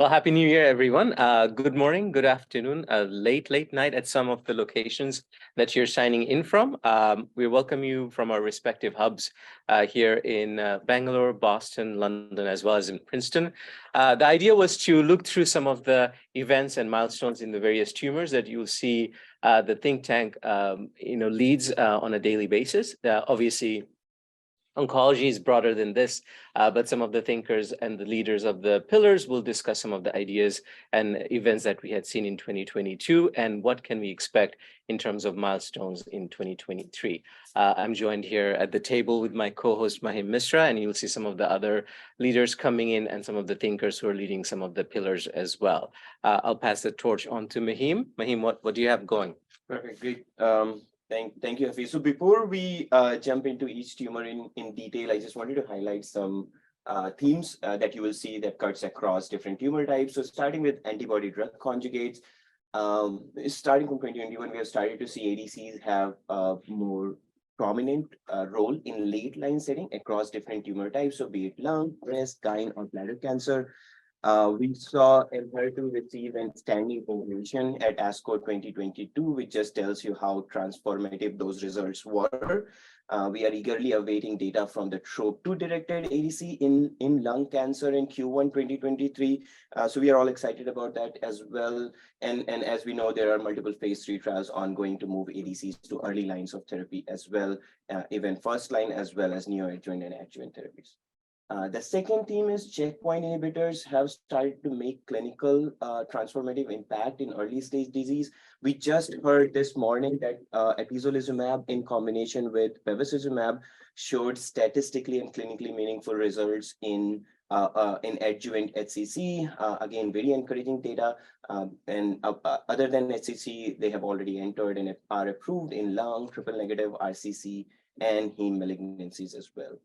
Well, Happy New Year, everyone. Good morning, good afternoon, late night at some of the locations that you're signing in from. We welcome you from our respective hubs here in Bangalore, Boston, London, as well as in Princeton. The idea was to look through some of the events and milestones in the various tumors that you'll see the think tank leads on a daily basis. Obviously, oncology is broader than this, but some of the thinkers and the leaders of the pillars will discuss some of the ideas and events that we had seen in 2022 and what can we expect in terms of milestones in 2023. I'm joined here at the table with my co-host Mahim Misra, and you'll see some of the other leaders coming in and some of the thinkers who are leading some of the pillars as well. I'll pass the torch on to Mahim. Mahim, what do you have going? Perfect, great. Thank you, Hafiz. So before we jump into each tumor in detail, I just wanted to highlight some themes that you will see that cuts across different tumor types. So starting with antibody drug conjugates, starting from 2021, we have started to see ADCs have a more prominent role in late line setting across different tumor types. So be it lung, breast, gyne, or bladder cancer. We saw Enhertu receive a standing ovation at ASCO 2022, which just tells you how transformative those results were. We are eagerly awaiting data from the TROP2-directed ADC in lung cancer in Q1 2023. So we are all excited about that as well. And as we know, there are multiple phase 3 trials ongoing to move ADCs to early lines of therapy as well, even first line as well as neoadjuvant and adjuvant therapies. The second theme is checkpoint inhibitors have started to make clinical transformative impact in early stage disease. We just heard this morning that atezolizumab in combination with bevacizumab showed statistically and clinically meaningful results in adjuvant HCC. Again, very encouraging data. Other than HCC, they have already entered and are approved in lung, triple negative RCC, and heme malignancies as well.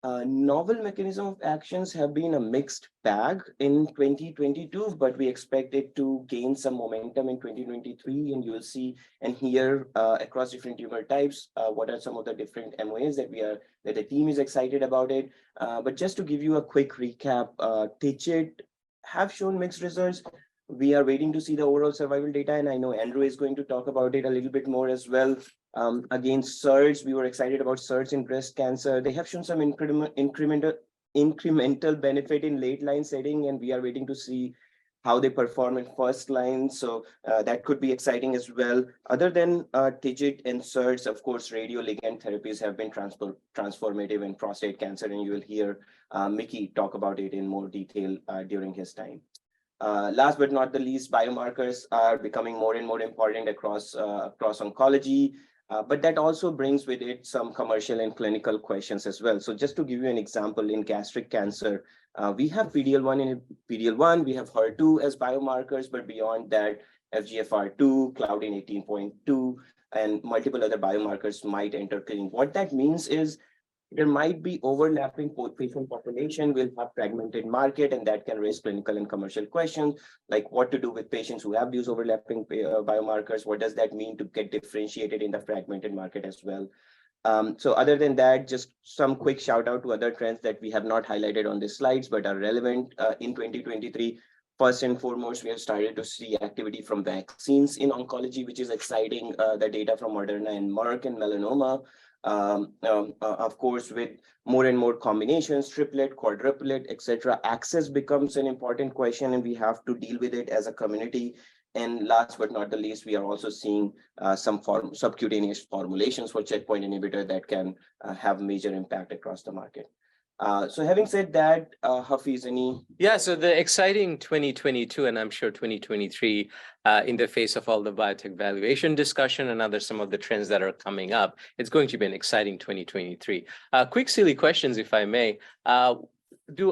Novel mechanism of actions have been a mixed bag in 2022, but we expect it to gain some momentum in 2023. And you'll see and hear across different tumor types what are some of the different MOAs that the team is excited about it. But just to give you a quick recap, TIGIT have shown mixed results. We are waiting to see the overall survival data, and I know Andrew is going to talk about it a little bit more as well. Again, SERDs, we were excited about SERDs in breast cancer. They have shown some incremental benefit in late line setting, and we are waiting to see how they perform in first line. So that could be exciting as well. Other than TIGIT and SERDs, of course, radioligand therapies have been transformative in prostate cancer, and you will hear Mickey talk about it in more detail during his time. Last but not the least, biomarkers are becoming more and more important across oncology, but that also brings with it some commercial and clinical questions as well. So just to give you an example, in gastric cancer, we have PD-L1, we have HER2 as biomarkers, but beyond that, FGFR2, Claudin 18.2, and multiple other biomarkers might enter clinic. What that means is there might be overlapping patient population, will have fragmented market, and that can raise clinical and commercial questions, like what to do with patients who have these overlapping biomarkers. What does that mean to get differentiated in the fragmented market as well? So other than that, just some quick shout out to other trends that we have not highlighted on the slides, but are relevant in 2023. First and foremost, we have started to see activity from vaccines in oncology, which is exciting. The data from Moderna and Merck and melanoma. Of course, with more and more combinations, triplet, quadruplet, etc., access becomes an important question, and we have to deal with it as a community. And last but not the least, we are also seeing some subcutaneous formulations for checkpoint inhibitor that can have major impact across the market. So having said that, Hafiz, any? Yeah, so the exciting 2022, and I'm sure 2023, in the face of all the biotech valuation discussion and some of the trends that are coming up, it's going to be an exciting 2023. Quick silly questions, if I may. Are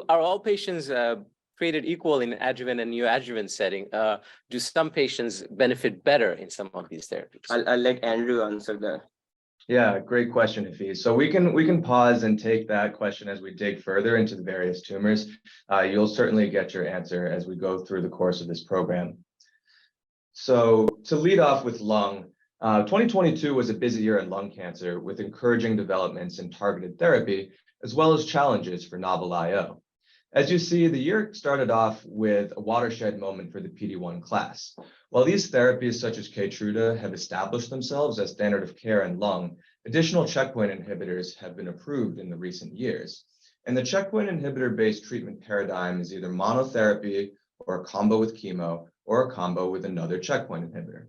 all patients created equal in adjuvant and neoadjuvant setting? Do some patients benefit better in some of these therapies? I'll let Andrew answer that. Yeah, great question, Hafiz. So we can pause and take that question as we dig further into the various tumors. You'll certainly get your answer as we go through the course of this program. So to lead off with lung, 2022 was a busy year in lung cancer with encouraging developments in targeted therapy, as well as challenges for novel IO. As you see, the year started off with a watershed moment for the PD-1 class. While these therapies such as Keytruda have established themselves as standard of care in lung, additional checkpoint inhibitors have been approved in the recent years. And the checkpoint inhibitor-based treatment paradigm is either monotherapy or a combo with chemo or a combo with another checkpoint inhibitor.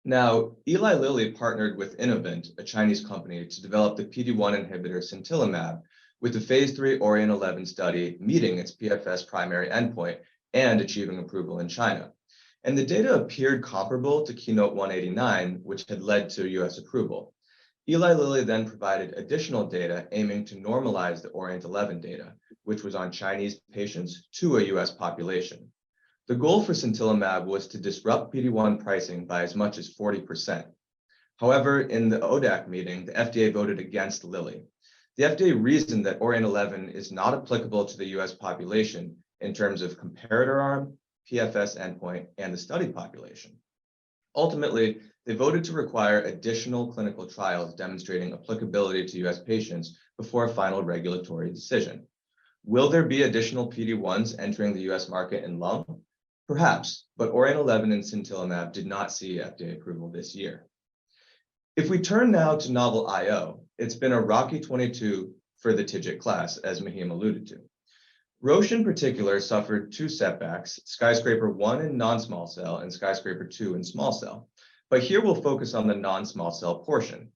Now, Eli Lilly partnered with Innovent, a Chinese company, to develop the PD-1 inhibitor sintilimab, with the phase 3 Orient-11 study meeting its PFS primary endpoint and achieving approval in China. And the data appeared comparable to Keynote 189, which had led to US approval. Eli Lilly then provided additional data aiming to normalize the Orient-11 data, which was on Chinese patients to a US population. The goal for sintilimab was to disrupt PD-1 pricing by as much as 40%. However, in the ODAC meeting, the FDA voted against Lilly. The FDA reasoned that Orient-11 is not applicable to the US population in terms of comparator arm, PFS endpoint, and the study population. Ultimately, they voted to require additional clinical trials demonstrating applicability to US patients before a final regulatory decision. Will there be additional PD-1s entering the US market in lung? Perhaps, but Orient-11 and sintilimab did not see FDA approval this year. If we turn now to novel IO, it's been a rocky 22 for the TIGIT class, as Mahim alluded to. Roche in particular suffered two setbacks, Skyscraper 1 in non-small cell and Skyscraper 2 in small cell. But here we'll focus on the non-small cell portion.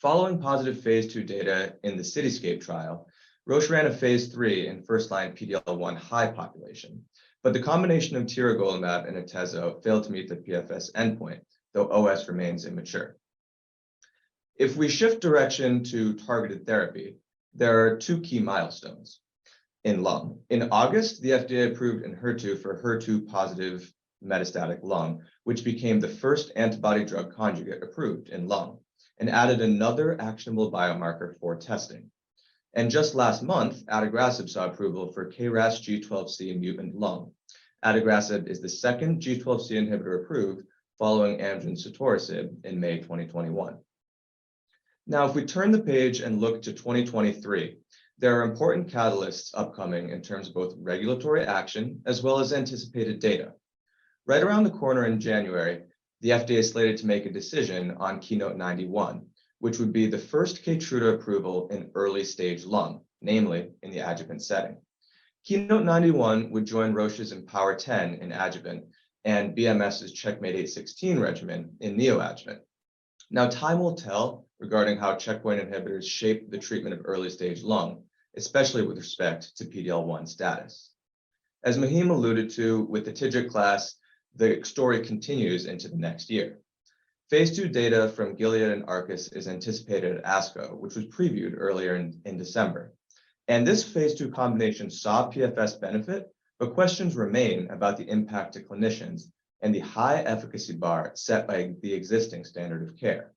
Following positive phase 2 data in the Cityscape trial, Roche ran a phase 3 in first-line PD-L1 high population. But the combination of tiragolumab and atezo failed to meet the PFS endpoint, though OS remains immature. If we shift direction to targeted therapy, there are two key milestones in lung. In August, the FDA approved Enhertu for HER2-positive metastatic lung, which became the first antibody drug conjugate approved in lung, and added another actionable biomarker for testing. And just last month, adagrasib saw approval for KRAS G12C mutant lung. Adagrasib is the second G12C inhibitor approved following Amgen's sotorasib in May 2021. Now, if we turn the page and look to 2023, there are important catalysts upcoming in terms of both regulatory action as well as anticipated data. Right around the corner in January, the FDA is slated to make a decision on Keynote 91, which would be the first Keytruda approval in early stage lung, namely in the adjuvant setting. Keynote 91 would join Roche's Empower 10 in adjuvant and BMS's Checkmate 816 regimen in neoadjuvant. Now, time will tell regarding how checkpoint inhibitors shape the treatment of early stage lung, especially with respect to PD-L1 status. As Mahim alluded to, with the TIGIT class, the story continues into the next year. Phase 2 data from Gilead and Arcus is anticipated at ASCO, which was previewed earlier in December. And this phase 2 combination saw PFS benefit, but questions remain about the impact to clinicians and the high efficacy bar set by the existing standard of care.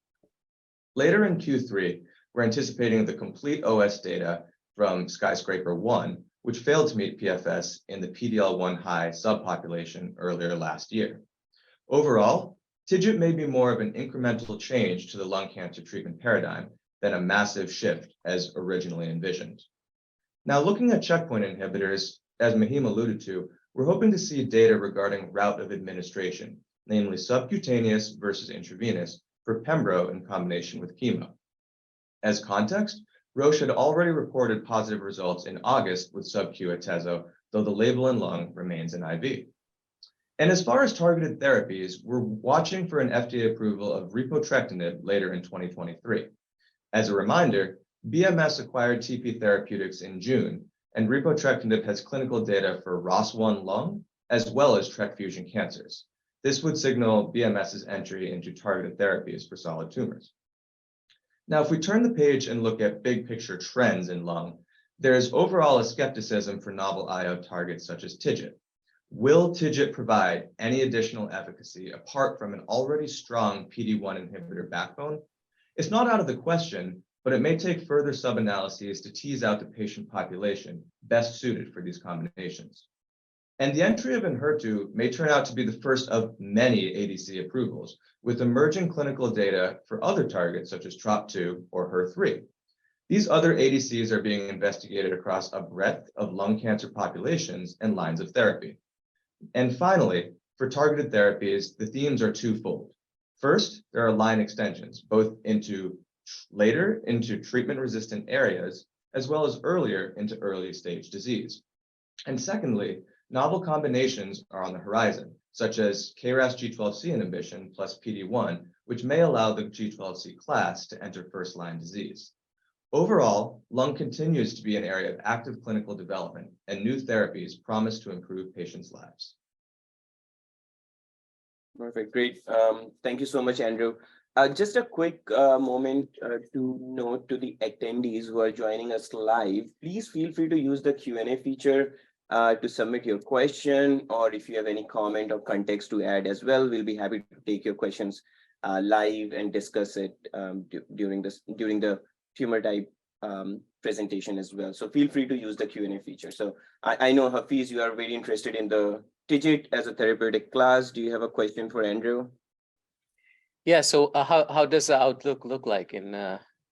Later in Q3, we're anticipating the complete OS data from Skyscraper 1, which failed to meet PFS in the PD-L1 high subpopulation earlier last year. Overall, TIGIT may be more of an incremental change to the lung cancer treatment paradigm than a massive shift as originally envisioned. Now, looking at checkpoint inhibitors, as Mahim alluded to, we're hoping to see data regarding route of administration, namely subcutaneous versus intravenous, for pembro in combination with chemo. As context, Roche had already reported positive results in August with sub-Q atezo, though the label in lung remains an IV. And as far as targeted therapies, we're watching for an FDA approval of repotrectinib later in 2023. As a reminder, BMS acquired TP Therapeutics in June, and repotrectinib has clinical data for ROS1 lung, as well as TRK fusion cancers. This would signal BMS's entry into targeted therapies for solid tumors. Now, if we turn the page and look at big picture trends in lung, there is overall a skepticism for novel IO targets such as TIGIT. Will TIGIT provide any additional efficacy apart from an already strong PD-1 inhibitor backbone? It's not out of the question, but it may take further sub-analyses to tease out the patient population best suited for these combinations. And the entry of Enhertu may turn out to be the first of many ADC approvals, with emerging clinical data for other targets such as TROP2 or HER3. These other ADCs are being investigated across a breadth of lung cancer populations and lines of therapy. And finally, for targeted therapies, the themes are twofold. First, there are line extensions, both later into treatment-resistant areas, as well as earlier into early-stage disease. And secondly, novel combinations are on the horizon, such as KRAS G12C inhibition plus PD-1, which may allow the G12C class to enter first-line disease. Overall, lung continues to be an area of active clinical development, and new therapies promise to improve patients' lives. Perfect, great. Thank you so much, Andrew. Just a quick moment to note to the attendees who are joining us live, please feel free to use the Q&A feature to submit your question, or if you have any comment or context to add as well, we'll be happy to take your questions live and discuss it during the tumor type presentation as well. So feel free to use the Q&A feature. So I know, Hafiz, you are very interested in the TIGIT as a therapeutic class. Do you have a question for Andrew? Yeah, so how does the outlook look like in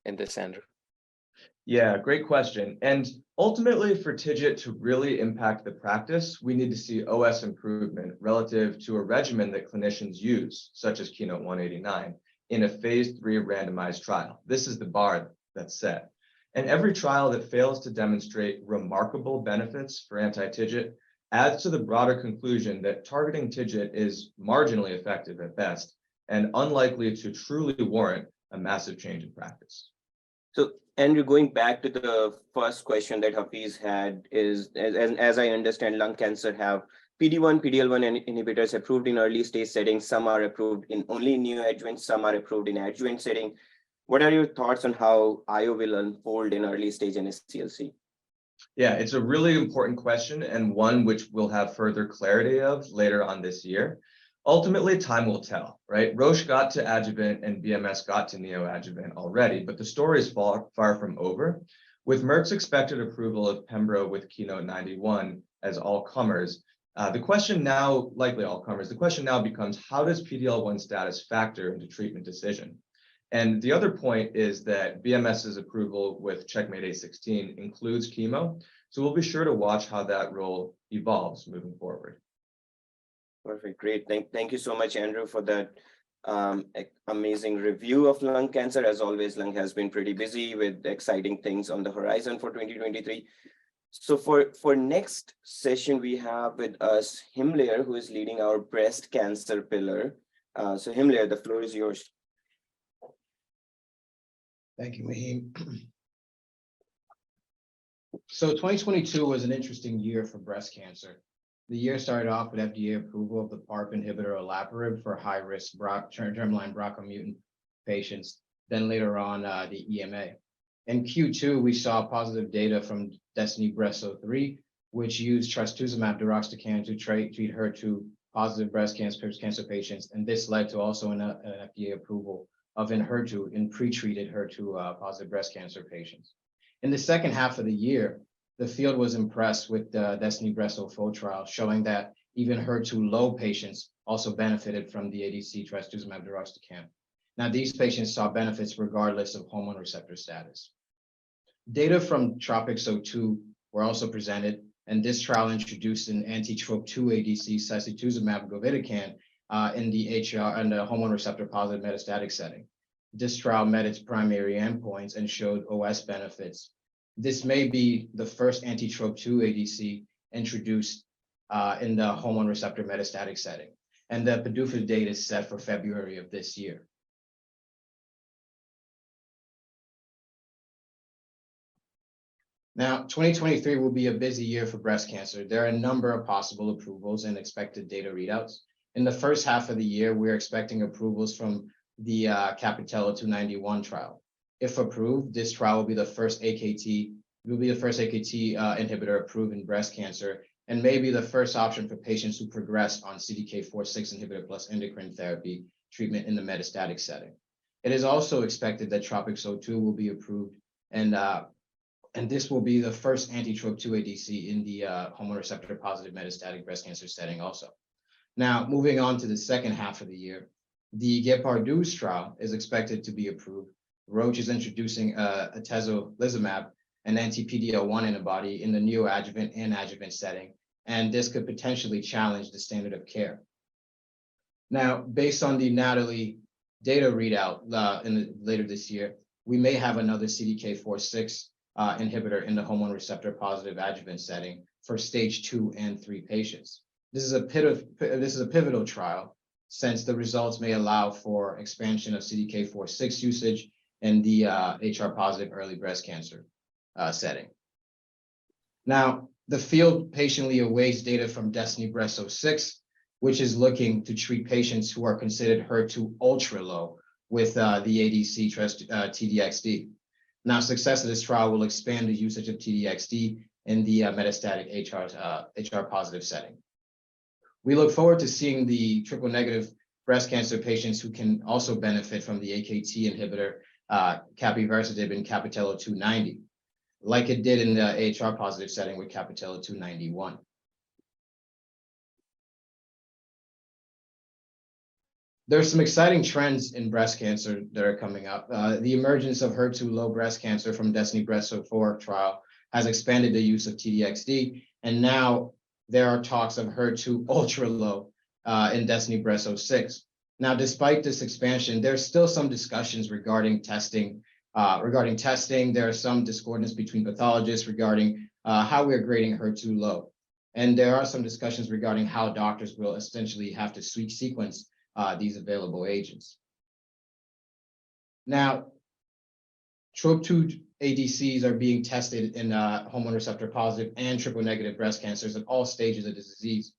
this, Andrew? Yeah, great question. And ultimately, for TIGIT to really impact the practice, we need to see OS improvement relative to a regimen that clinicians use, such as Keynote 189, in a phase 3 randomized trial. This is the bar that's set. And every trial that fails to demonstrate remarkable benefits for anti-TIGIT adds to the broader conclusion that targeting TIGIT is marginally effective at best and unlikely to truly warrant a massive change in practice. So, Andrew, going back to the first question that Hafiz had is, as I understand, lung cancer have PD-1, PD-L1 inhibitors approved in early stage settings. Some are approved in only neoadjuvant, some are approved in adjuvant setting. What are your thoughts on how IO will unfold in early stage NSCLC? Yeah, it's a really important question and one which we'll have further clarity of later on this year. Ultimately, time will tell, right? Roche got to adjuvant and BMS got to neoadjuvant already, but the story is far from over. With Merck's expected approval of Pembro with Keynote 91 as all comers, the question now, likely all comers, the question now becomes, how does PD-L1 status factor into treatment decision? And the other point is that BMS's approval with Checkmate A16 includes chemo, so we'll be sure to watch how that role evolves moving forward. Perfect, great. Thank you so much, Andrew, for that amazing review of lung cancer. As always, lung has been pretty busy with exciting things on the horizon for 2023. So for next session, we have with us Himlayer, who is leading our breast cancer pillar. So Himlayer, the floor is yours. Thank you, Mahim. So 2022 was an interesting year for breast cancer. The year started off with FDA approval of the PARP inhibitor olaparib for high-risk germline BRCA mutant patients, then later on the EMA. In Q2, we saw positive data from DESTINY-Breast03, which used trastuzumab deruxtecan to treat HER2-positive breast cancer patients, and this led to also an FDA approval of Enhertu in pre-treated HER2-positive breast cancer patients. In the second half of the year, the field was impressed with the DESTINY-Breast04 trial, showing that even HER2-low patients also benefited from the ADC trastuzumab deruxtecan. Now, these patients saw benefits regardless of hormone receptor status. Data from TROPiCS-02 were also presented, and this trial introduced an anti-TROP2 ADC, sacituzumab govitecan, in the HR and the hormone receptor positive metastatic setting. This trial met its primary endpoints and showed OS benefits. This may be the first anti-TROP2 ADC introduced in the hormone receptor metastatic setting, and the PDUFA date is set for February of this year. Now, 2023 will be a busy year for breast cancer. There are a number of possible approvals and expected data readouts. In the first half of the year, we're expecting approvals from the Capitello 291 trial. If approved, this trial will be the first AKT inhibitor approved in breast cancer, and may be the first option for patients who progress on CDK4/6 inhibitor plus endocrine therapy treatment in the metastatic setting. It is also expected that TROPiCS-02 will be approved, and this will be the first anti-TROP2 ADC in the hormone receptor positive metastatic breast cancer setting also. Now, moving on to the second half of the year, the GEPARDOUS trial is expected to be approved. Roche is introducing atezolizumab, an anti-PD-L1 antibody in the neoadjuvant and adjuvant setting, and this could potentially challenge the standard of care. Now, based on the NATALY data readout later this year, we may have another CDK4/6 inhibitor in the hormone receptor positive adjuvant setting for stage 2 and 3 patients. This is a pivotal trial, since the results may allow for expansion of CDK4/6 usage in the HR positive early breast cancer setting. Now, the field patiently awaits data from DESTINY-Breast06, which is looking to treat patients who are considered HER2 ultra low with the ADC TDXD. Now, success of this trial will expand the usage of TDXD in the metastatic HR positive setting. We look forward to seeing the triple negative breast cancer patients who can also benefit from the AKT inhibitor capivasertib in CAPItello 290, like it did in the HR positive setting with CAPItello 291. There's some exciting trends in breast cancer that are coming up. The emergence of HER2 low breast cancer from DESTINY-Breast04 trial has expanded the use of TDXD, and now there are talks of HER2 ultra low in DESTINY-Breast06. Now, despite this expansion, there's still some discussions regarding testing. There are some discordance between pathologists regarding how we're grading HER2 low. And there are some discussions regarding how doctors will essentially have to sequence these available agents. Now, TROP2 ADCs are being tested in hormone receptor positive and triple negative breast cancers at all stages of the disease.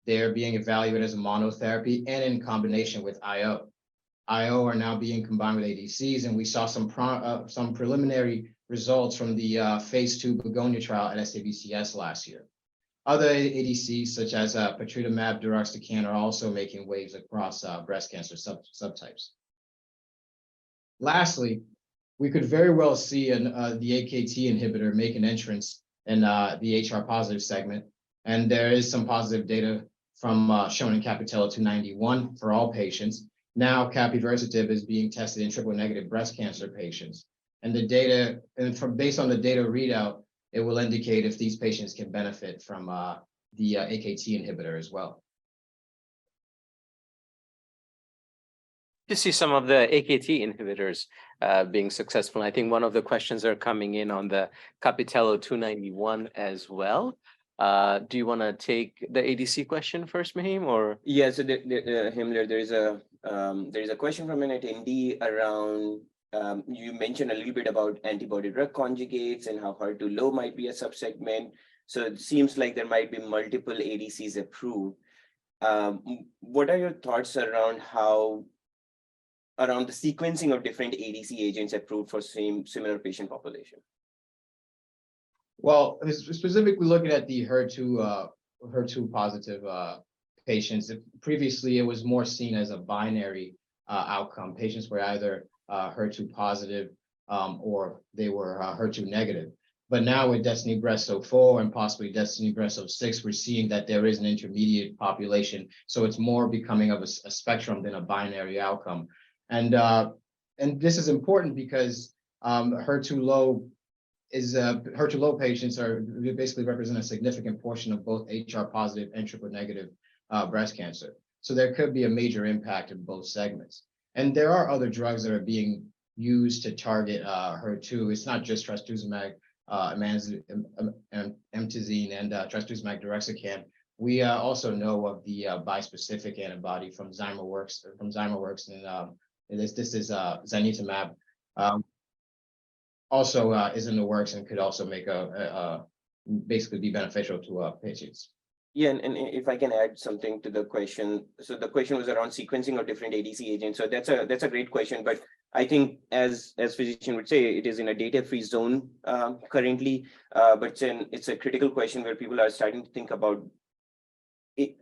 They are being evaluated as a monotherapy and in combination with IO. IO are now being combined with ADCs, and we saw some preliminary results from the phase 2 Begonia trial at SABCS last year. Other ADCs, such as patritumab deruxtecan, are also making waves across breast cancer subtypes. Lastly, we could very well see the AKT inhibitor make an entrance in the HR positive segment, and there is some positive data from shown in CAPItello 291 for all patients. Now, capivasertib is being tested in triple negative breast cancer patients, and based on the data readout, it will indicate if these patients can benefit from the AKT inhibitor as well. To see some of the AKT inhibitors being successful. I think one of the questions are coming in on the CAPItello 291 as well. Do you want to take the ADC question first, Mahim, or? Yeah, so Himmler, there is a question from an attendee around, you mentioned a little bit about antibody drug conjugates and how HER2 low might be a subsegment. So it seems like there might be multiple ADCs approved. What are your thoughts around the sequencing of different ADC agents approved for similar patient population? Well, specifically looking at the HER2 positive patients, previously it was more seen as a binary outcome. Patients were either HER2 positive or they were HER2 negative. But now with DESTINY-Breast04 and possibly DESTINY-Breast06, we're seeing that there is an intermediate population. So it's more becoming of a spectrum than a binary outcome. And this is important because HER2 low patients basically represent a significant portion of both HR positive and triple negative breast cancer. So there could be a major impact in both segments. And there are other drugs that are being used to target HER2. It's not just trastuzumab, emtansine, and trastuzumab deruxtecan. We also know of the bispecific antibody from Zymeworks, and this is zanidatamab. Also is in the works and could also make basically be beneficial to patients. Yeah, and if I can add something to the question. So the question was around sequencing of different ADC agents. So that's a great question, but I think as physician would say, it is in a data-free zone currently, but it's a critical question where people are starting to think about the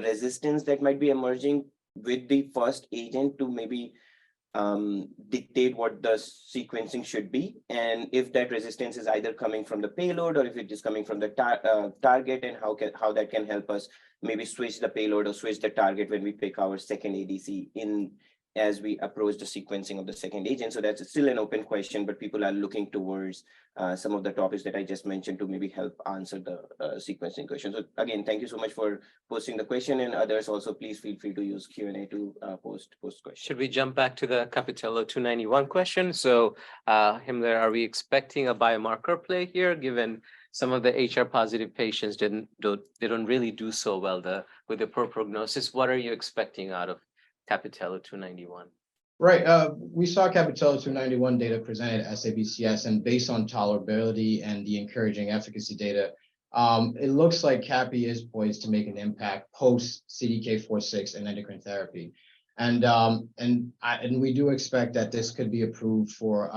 resistance that might be emerging with the first agent to maybe dictate what the sequencing should be, and if that resistance is either coming from the payload or if it is coming from the target, and how that can help us maybe switch the payload or switch the target when we pick our second ADC in as we approach the sequencing of the second agent. So that's still an open question, but people are looking towards some of the topics that I just mentioned to maybe help answer the sequencing question. So again, thank you so much for posting the question, and others also please feel free to use Q&A to post questions. Should we jump back to the Capitello 291 question? So Himmler, are we expecting a biomarker play here, given some of the HR positive patients they don't really do so well with the poor prognosis? What are you expecting out of Capitello 291? Right. We saw Capitello 291 data presented at SABCS, and based on tolerability and the encouraging efficacy data, it looks like Capi is poised to make an impact post CDK4/6 and endocrine therapy. And we do expect that this could be approved for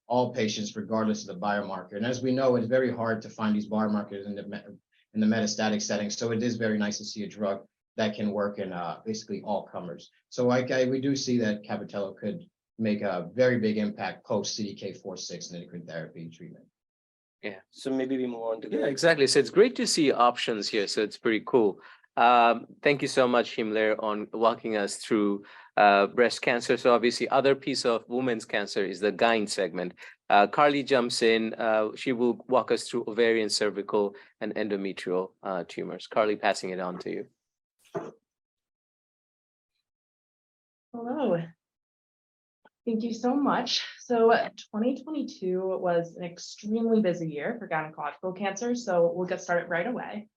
all patients, regardless of the biomarker. And as we know, it's very hard to find these biomarkers in the metastatic setting. So it is very nice to see a drug that can work in basically all comers. So we do see that Capitello could make a very big impact post CDK4/6 and endocrine therapy treatment. Yeah. So maybe we move on to Yeah, exactly. So it's great to see options here. So it's pretty cool. Thank you so much, Himmler, on walking us through breast cancer. So obviously, other piece of women's cancer is the gyne segment. Carly jumps in. She will walk us through ovarian, cervical, and endometrial tumors. Carly, passing it on to you. Hello. Thank you so much. So 2022 was an extremely busy year for gynecological cancer, so we'll get started right away.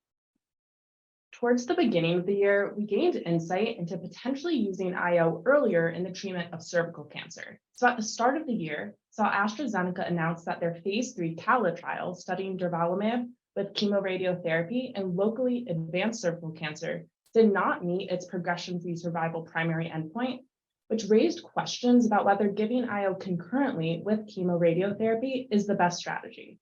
Towards the beginning of the year, we gained insight into potentially using IO earlier in the treatment of cervical cancer. So at the start of the year, saw AstraZeneca announce that their phase 3 CALA trial studying durvalumab with chemoradiotherapy in locally advanced cervical cancer did not meet its progression-free survival primary endpoint, which raised questions about whether giving IO concurrently with chemoradiotherapy is the best strategy.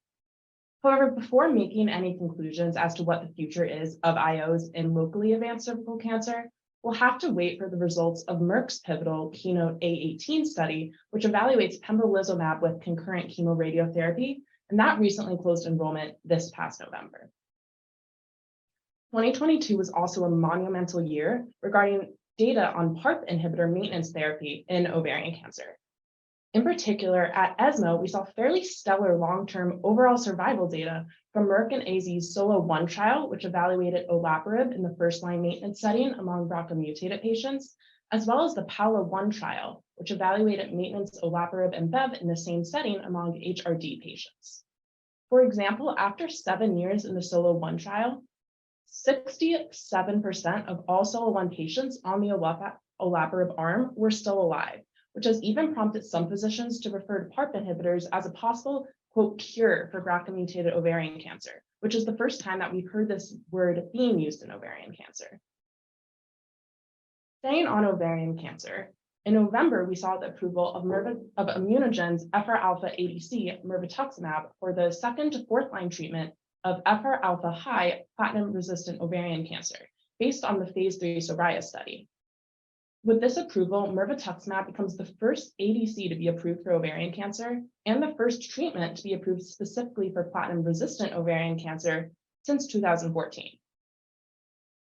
However, before making any conclusions as to what the future is of IOs in locally advanced cervical cancer, we'll have to wait for the results of Merck's pivotal Keynote A18 study, which evaluates pembrolizumab with concurrent chemoradiotherapy, and that recently closed enrollment this past November. 2022 was also a monumental year regarding data on PARP inhibitor maintenance therapy in ovarian cancer. In particular, at ESMO, we saw fairly stellar long-term overall survival data from Merck and AZ's SOLO-1 trial, which evaluated olaparib in the first-line maintenance setting among BRCA-mutated patients, as well as the PAOLA-1 trial, which evaluated maintenance olaparib and BEV in the same setting among HRD patients. For example, after 7 years in the SOLO-1 trial, 67% of all SOLO-1 patients on the olaparib arm were still alive, which has even prompted some physicians to refer to PARP inhibitors as a possible, quote, cure for BRCA-mutated ovarian cancer, which is the first time that we've heard this word being used in ovarian cancer. Staying on ovarian cancer, in November, we saw the approval of ImmunoGen's FR-alpha ADC, mirvetuximab, for the 2nd to 4th line treatment of FR-alpha high platinum-resistant ovarian cancer, based on the phase 3 SORAYA study. With this approval, mirvetuximab becomes the first ADC to be approved for ovarian cancer and the first treatment to be approved specifically for platinum-resistant ovarian cancer since 2014.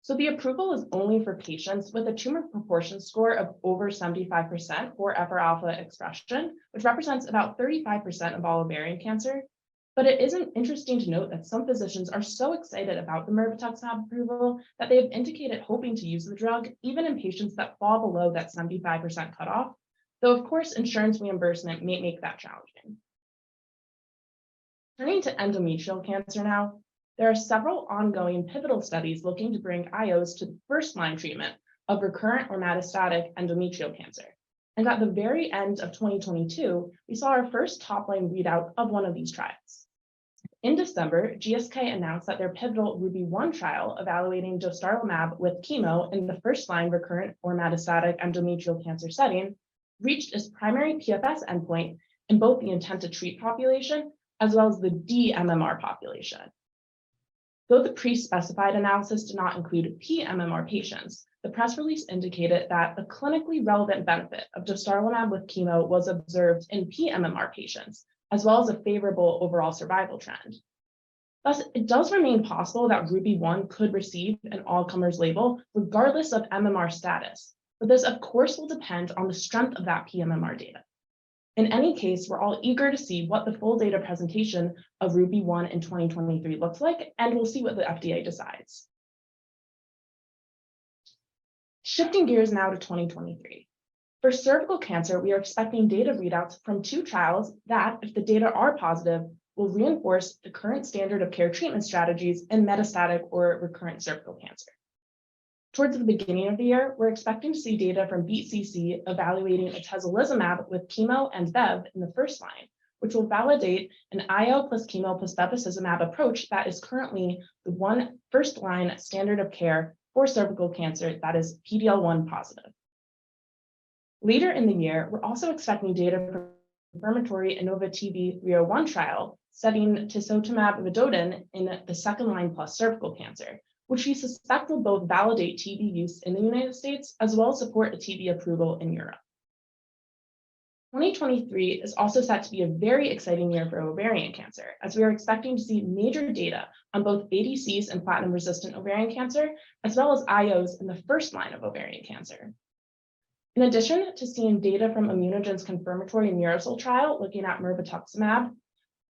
So the approval is only for patients with a tumor proportion score of over 75% for FR-alpha expression, which represents about 35% of all ovarian cancer. But it isn't interesting to note that some physicians are so excited about the mirvetuximab approval that they have indicated hoping to use the drug even in patients that fall below that 75% cutoff, though of course insurance reimbursement may make that challenging. Turning to endometrial cancer now, there are several ongoing pivotal studies looking to bring IOs to the first-line treatment of recurrent or metastatic endometrial cancer. And at the very end of 2022, we saw our first top-line readout of one of these trials. In December, GSK announced that their pivotal RUBY-1 trial evaluating dostarlimab with chemo in the first-line recurrent or metastatic endometrial cancer setting reached its primary PFS endpoint in both the intent-to-treat population as well as the dMMR population. Though the pre-specified analysis did not include pMMR patients, the press release indicated that a clinically relevant benefit of dostarlimab with chemo was observed in pMMR patients, as well as a favorable overall survival trend. Thus, it does remain possible that RUBY-1 could receive an all-comers label regardless of MMR status, but this of course will depend on the strength of that pMMR data. In any case, we're all eager to see what the full data presentation of RUBY-1 in 2023 looks like, and we'll see what the FDA decides. Shifting gears now to 2023. For cervical cancer, we are expecting data readouts from 2 trials that, if the data are positive, will reinforce the current standard of care treatment strategies in metastatic or recurrent cervical cancer. Towards the beginning of the year, we're expecting to see data from BEAT-CC evaluating atezolizumab with chemo and Bev in the first line, which will validate an IO plus chemo plus bevacizumab approach that is currently the first-line standard of care for cervical cancer that is PD-L1 positive. Later in the year, we're also expecting data from the confirmatory innovaTV 301 trial studying tisotumab vedotin in the second-line plus cervical cancer, which we suspect will both validate TV use in the United States as well as support a TV approval in Europe. 2023 is also set to be a very exciting year for ovarian cancer, as we are expecting to see major data on both ADCs and platinum-resistant ovarian cancer, as well as IOs in the first line of ovarian cancer. In addition to seeing data from ImmunoGen's confirmatory MIRASOL trial looking at mirvetuximab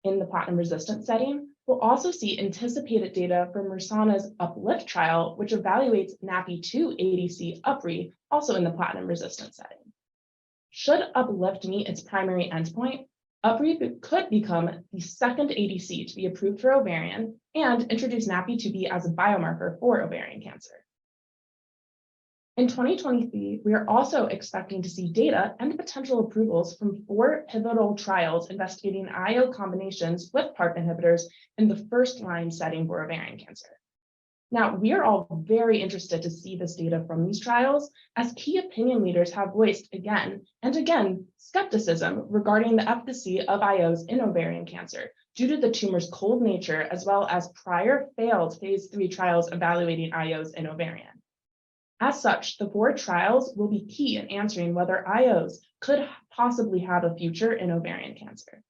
in the platinum-resistant setting, we'll also see anticipated data from Mersana's UPLIFT trial, which evaluates NaPi2 ADC UpRi, also in the platinum-resistant setting. Should UPLIFT meet its primary endpoint, UpRi could become the second ADC to be approved for ovarian and introduce NaPi2b as a biomarker for ovarian cancer. In 2023, we are also expecting to see data and potential approvals from 4 pivotal trials investigating IO combinations with PARP inhibitors in the first-line setting for ovarian cancer. Now, we are all very interested to see this data from these trials, as key opinion leaders have voiced again and again skepticism regarding the efficacy of IOs in ovarian cancer due to the tumor's cold nature, as well as prior failed phase 3 trials evaluating IOs in ovarian. As such, the 4 trials will be key in answering whether IOs could possibly have a future in ovarian cancer.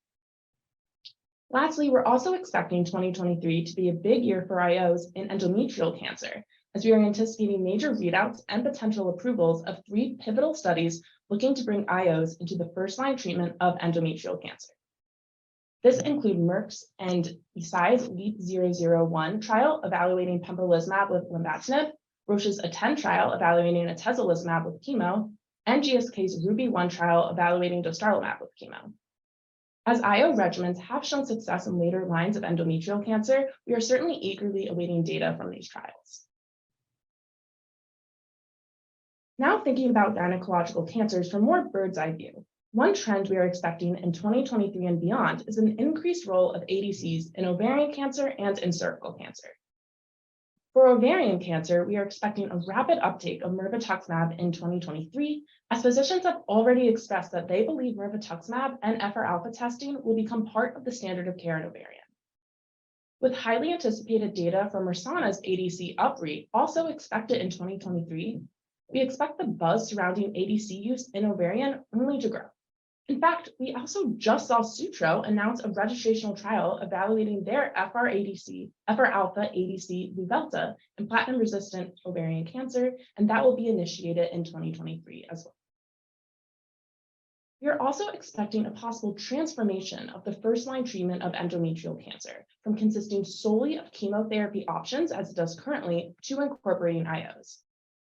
Lastly, we're also expecting 2023 to be a big year for IOs in endometrial cancer, as we are anticipating major readouts and potential approvals of 3 pivotal studies looking to bring IOs into the first-line treatment of endometrial cancer. This includes Merck's and Eisai's LEAP-001 trial evaluating pembrolizumab with lenvatinib, Roche's ATTEND trial evaluating atezolizumab with chemo, and GSK's RUBY-1 trial evaluating dostarlimab with chemo. As IO regimens have shown success in later lines of endometrial cancer, we are certainly eagerly awaiting data from these trials. Now thinking about gynecological cancers from more bird's eye view, one trend we are expecting in 2023 and beyond is an increased role of ADCs in ovarian cancer and in cervical cancer. For ovarian cancer, we are expecting a rapid uptake of mirvetuximab in 2023, as physicians have already expressed that they believe mirvetuximab and FR-alpha testing will become part of the standard of care in ovarian. With highly anticipated data from Mersana's ADC UpRi also expected in 2023, we expect the buzz surrounding ADC use in ovarian only to grow. In fact, we also just saw Sutro announce a registrational trial evaluating their FR-alpha ADC Luvelta in platinum-resistant ovarian cancer, and that will be initiated in 2023 as well. We are also expecting a possible transformation of the first-line treatment of endometrial cancer from consisting solely of chemotherapy options, as it does currently, to incorporating IOs.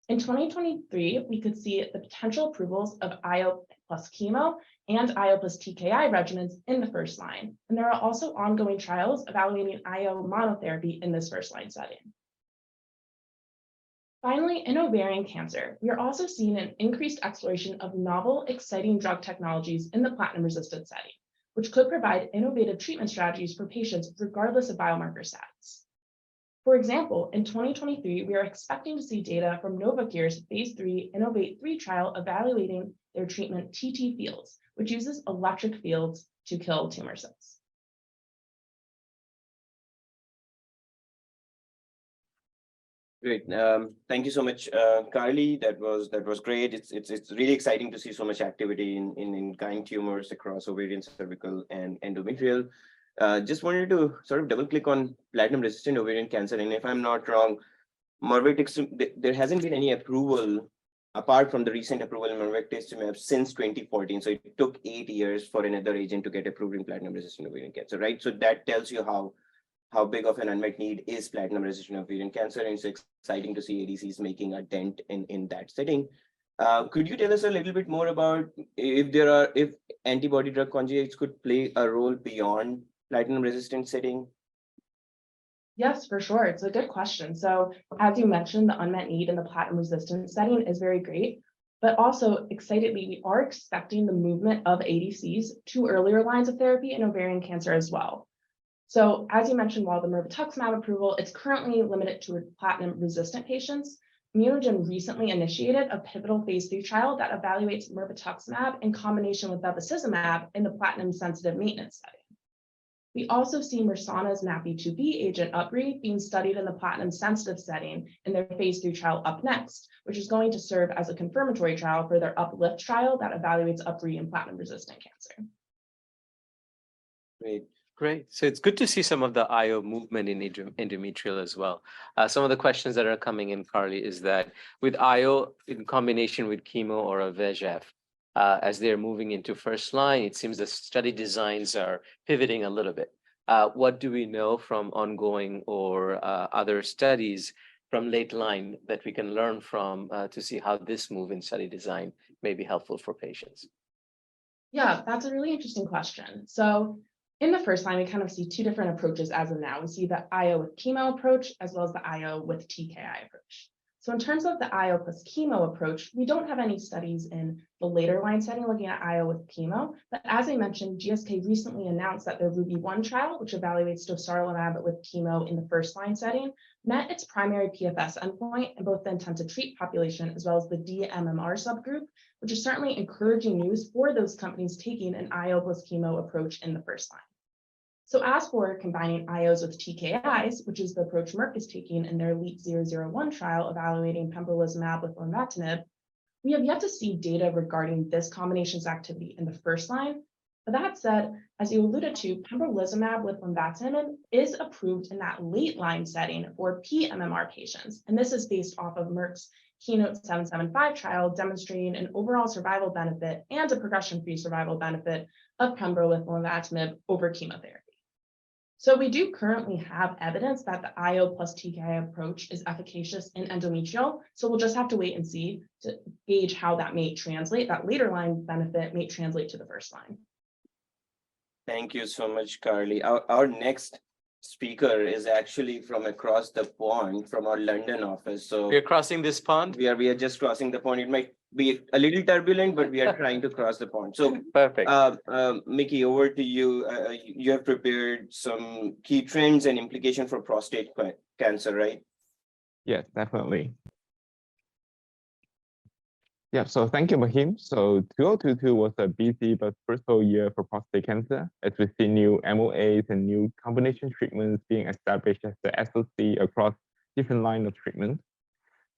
In 2023, we could see the potential approvals of IO plus chemo and IO plus TKI regimens in the first line, and there are also ongoing trials evaluating IO monotherapy in this first-line setting. Finally, in ovarian cancer, we are also seeing an increased exploration of novel, exciting drug technologies in the platinum-resistant setting, which could provide innovative treatment strategies for patients regardless of biomarker status. For example, in 2023, we are expecting to see data from Novocure's phase 3 INNOVATE-3 trial evaluating their treatment TT Fields, which uses electric fields to kill tumor cells. Great. Thank you so much, Carly. That was great. It's really exciting to see so much activity in gyn tumors across ovarian, cervical, and endometrial. Just wanted to sort of double click on platinum-resistant ovarian cancer, and if I'm not wrong, mirvetuximab, there hasn't been any approval apart from the recent approval in mirvetuximab since 2014. So it took 8 years for another agent to get approved in platinum-resistant ovarian cancer, right? So that tells you how big of an unmet need is platinum-resistant ovarian cancer, and it's exciting to see ADCs making a dent in that setting. Could you tell us a little bit more about if antibody drug conjugates could play a role beyond platinum-resistant setting? Yes, for sure. It's a good question. So as you mentioned, the unmet need in the platinum resistant setting is very great, but also excitedly, we are expecting the movement of ADCs to earlier lines of therapy in ovarian cancer as well. So as you mentioned, while the mirvetuximab approval, it's currently limited to platinum resistant patients. ImmunoGen recently initiated a pivotal phase 3 trial that evaluates mirvetuximab in combination with bevacizumab in the platinum sensitive maintenance setting. We also see Mersana's NaPi2b agent UpRi being studied in the platinum-sensitive setting in their phase 3 trial UpNext, which is going to serve as a confirmatory trial for their UpLift trial that evaluates UpRi in platinum-resistant cancer. Great. So it's good to see some of the IO movement in endometrial as well. Some of the questions that are coming in, Carly, is that with IO in combination with chemo or a VEGF, as they're moving into first line, it seems the study designs are pivoting a little bit. What do we know from ongoing or other studies from late line that we can learn from to see how this move in study design may be helpful for patients? Yeah, that's a really interesting question. So in the first line, we kind of see two different approaches as of now. We see the IO with chemo approach as well as the IO with TKI approach. So in terms of the IO plus chemo approach, we don't have any studies in the later line setting looking at IO with chemo. But as I mentioned, GSK recently announced that their Ruby-1 trial, which evaluates dostarlimab with chemo in the first line setting, met its primary PFS endpoint in both the intent to treat population as well as the dMMR subgroup, which is certainly encouraging news for those companies taking an IO plus chemo approach in the first line. So as for combining IOs with TKIs, which is the approach Merck is taking in their LEAP-001 trial evaluating pembrolizumab with lenvatinib, we have yet to see data regarding this combination's activity in the first line. But that said, as you alluded to, pembrolizumab with lenvatinib is approved in that late line setting for pMMR patients. And this is based off of Merck's KEYNOTE-775 trial demonstrating an overall survival benefit and a progression-free survival benefit of pembro with lenvatinib over chemotherapy. So we do currently have evidence that the IO plus TKI approach is efficacious in endometrial. So we'll just have to wait and see to gauge how that may translate, that later line benefit may translate to the first line. Thank you so much, Carly. Our next speaker is actually from across the pond from our London office. So We're crossing this pond? we are just crossing the pond. It might be a little turbulent, but we are trying to cross the pond. So Perfect. Mickey, over to you. You have prepared some key trends and implications for prostate cancer, right? Yes, definitely. Yeah, so thank you, Mahim. So 2022 was a busy but fruitful year for prostate cancer, as we see new MOAs and new combination treatments being established as the SOC across different lines of treatment.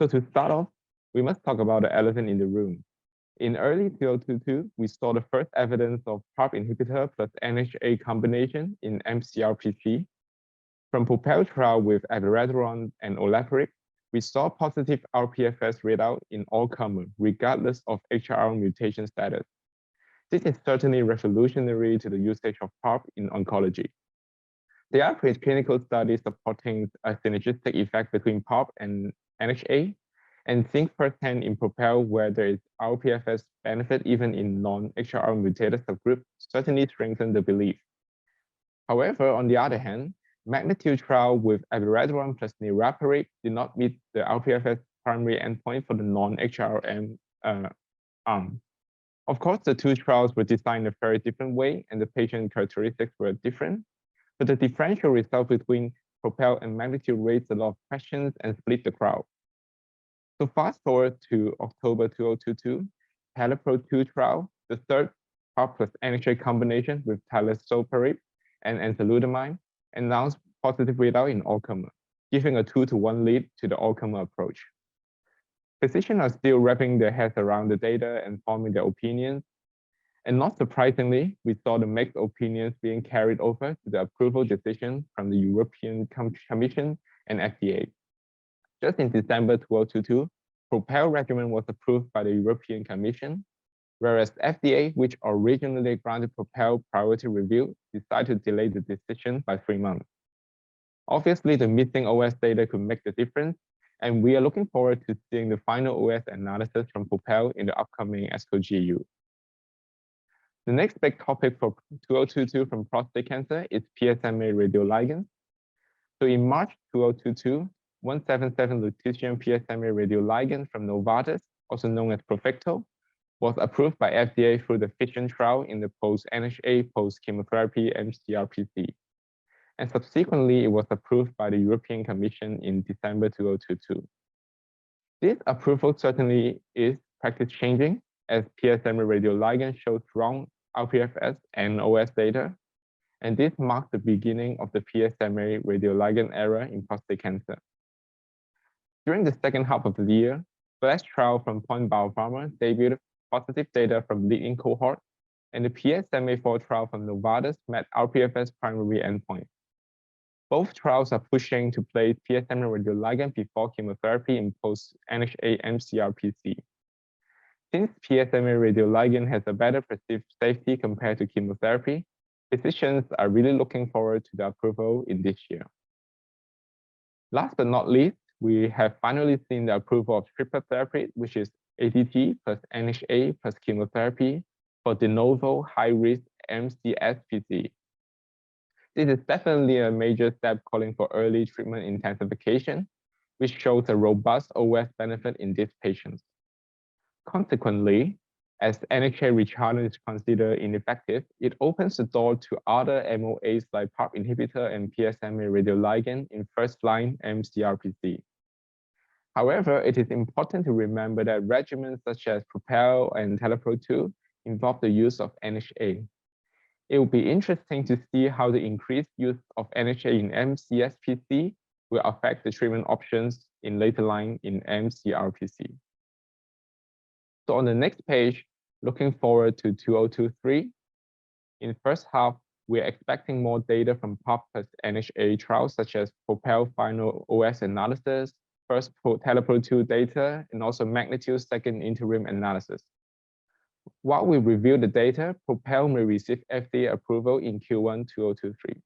So to start off, we must talk about the elephant in the room. In early 2022, we saw the first evidence of PARP inhibitor plus NHA combination in mCRPC. From PROPEL trial with abiraterone and olaparib, we saw positive rPFS readout in all comers, regardless of HRR mutation status. This is certainly revolutionary to the usage of PARP in oncology. There are preclinical studies supporting a synergistic effect between PARP and NHA, and seeing firsthand in PROPEL where there is rPFS benefit even in non-HRR mutated subgroup certainly strengthen the belief. However, on the other hand, Magnitude trial with abiraterone plus niraparib did not meet the rPFS primary endpoint for the non-HRM arm. Of course, the two trials were designed a very different way and the patient characteristics were different, but the differential result between PROPEL and Magnitude raised a lot of questions and split the crowd. So fast forward to October 2022, PALIPRO-2 trial, the third PARP plus NHA combination with talazoparib and enzalutamide, announced positive readout in all-comer, giving a 2-to-1 lead to the all-comer approach. Physicians are still wrapping their heads around the data and forming their opinions. And not surprisingly, we saw the mixed opinions being carried over to the approval decision from the European Commission and FDA. Just in December 2022, PROPEL regimen was approved by the European Commission, whereas FDA, which originally granted PROPEL priority review, decided to delay the decision by 3 months. Obviously, the missing OS data could make the difference, and we are looking forward to seeing the final OS analysis from PROPEL in the upcoming ASCO GU. The next big topic for 2022 from prostate cancer is PSMA radioligand. So in March 2022, 177 lutetium PSMA radioligand from Novartis, also known as Pluvicto, was approved by FDA through the FISSION trial in the post-NHA post-chemotherapy mCRPC. And subsequently, it was approved by the European Commission in December 2022. This approval certainly is practice-changing, as PSMA radioligand shows strong rPFS and OS data, and this marks the beginning of the PSMA radioligand era in prostate cancer. During the second half of the year, FLASH trial from Point Biopharma debuted positive data from lead-in cohort, and the PSMA-4 trial from Novartis met rPFS primary endpoint. Both trials are pushing to place PSMA radioligand before chemotherapy in post-NHA mCRPC. Since PSMA radioligand has a better perceived safety compared to chemotherapy, physicians are really looking forward to the approval in this year. Last but not least, we have finally seen the approval of triplet therapy, which is ADT plus NHA plus chemotherapy for de novo high-risk mCSPC. This is definitely a major step calling for early treatment intensification, which shows a robust OS benefit in these patients. Consequently, as NHA retardant is considered ineffective, it opens the door to other MOAs like PARP inhibitor and PSMA radioligand in first-line mCRPC. However, it is important to remember that regimens such as PROPEL and TelePro-2 involve the use of NHA. It will be interesting to see how the increased use of NHA in mCSPC will affect the treatment options in later line in mCRPC. So on the next page, looking forward to 2023. In the first half, we're expecting more data from PARP plus NHA trials such as PROPEL final OS analysis, first TelePro-2 data, and also Magnitude second interim analysis. While we review the data, PROPEL may receive FDA approval in Q1 2023.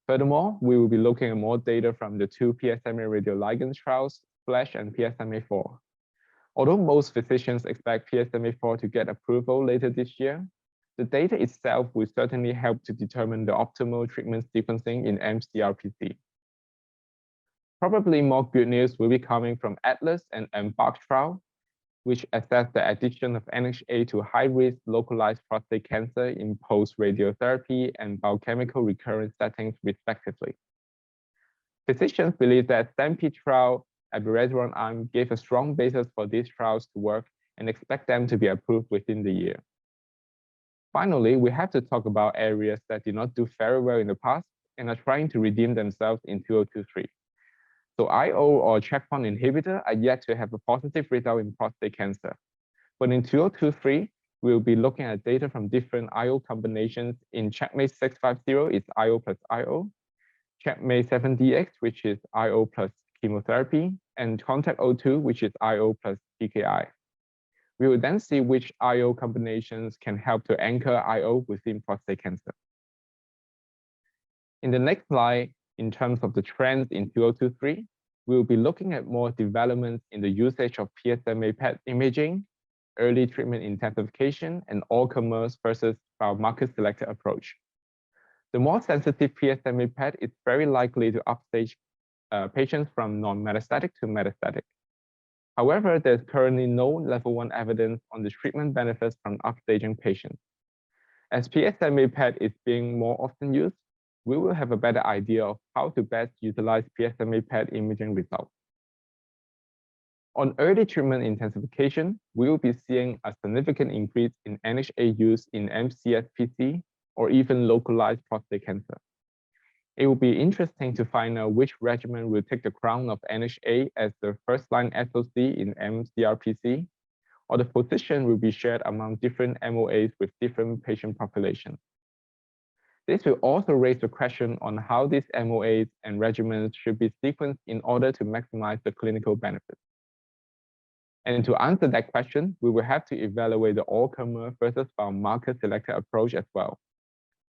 Furthermore, we will be looking at more data from the 2 PSMA radioligand trials, FLASH and PSMA-4. Although most physicians expect PSMA-4 to get approval later this year, the data itself will certainly help to determine the optimal treatment sequencing in mCRPC. Probably more good news will be coming from ATLAS and EMBARK trial, which assess the addition of NHA to high-risk localized prostate cancer in post-radiotherapy and biochemical recurrence settings, respectively. Physicians believe that STAMPEDE trial abiraterone arm gave a strong basis for these trials to work and expect them to be approved within the year. Finally, we have to talk about areas that did not do very well in the past and are trying to redeem themselves in 2023. So IO or checkpoint inhibitor are yet to have a positive result in prostate cancer. But in 2023, we'll be looking at data from different IO combinations. In CheckMate 650, it's IO plus IO, CheckMate 7DX, which is IO plus chemotherapy, and CONTACT-02, which is IO plus TKI. We will then see which IO combinations can help to anchor IO within prostate cancer. In the next slide, in terms of the trends in 2023, we will be looking at more developments in the usage of PSMA PET imaging, early treatment intensification, and all-comers versus biomarker-selected approach. The more sensitive PSMA PET is very likely to upstage patients from non-metastatic to metastatic. However, there's currently no level 1 evidence on the treatment benefits from upstaging patients. As PSMA PET is being more often used, we will have a better idea of how to best utilize PSMA PET imaging results. On early treatment intensification, we will be seeing a significant increase in NHA use in mCSPC or even localized prostate cancer. It will be interesting to find out which regimen will take the crown of NHA as the first-line SOC in mCRPC, or the position will be shared among different MOAs with different patient populations. This will also raise the question on how these MOAs and regimens should be sequenced in order to maximize the clinical benefits. And to answer that question, we will have to evaluate the all-comer versus biomarker-selected approach as well.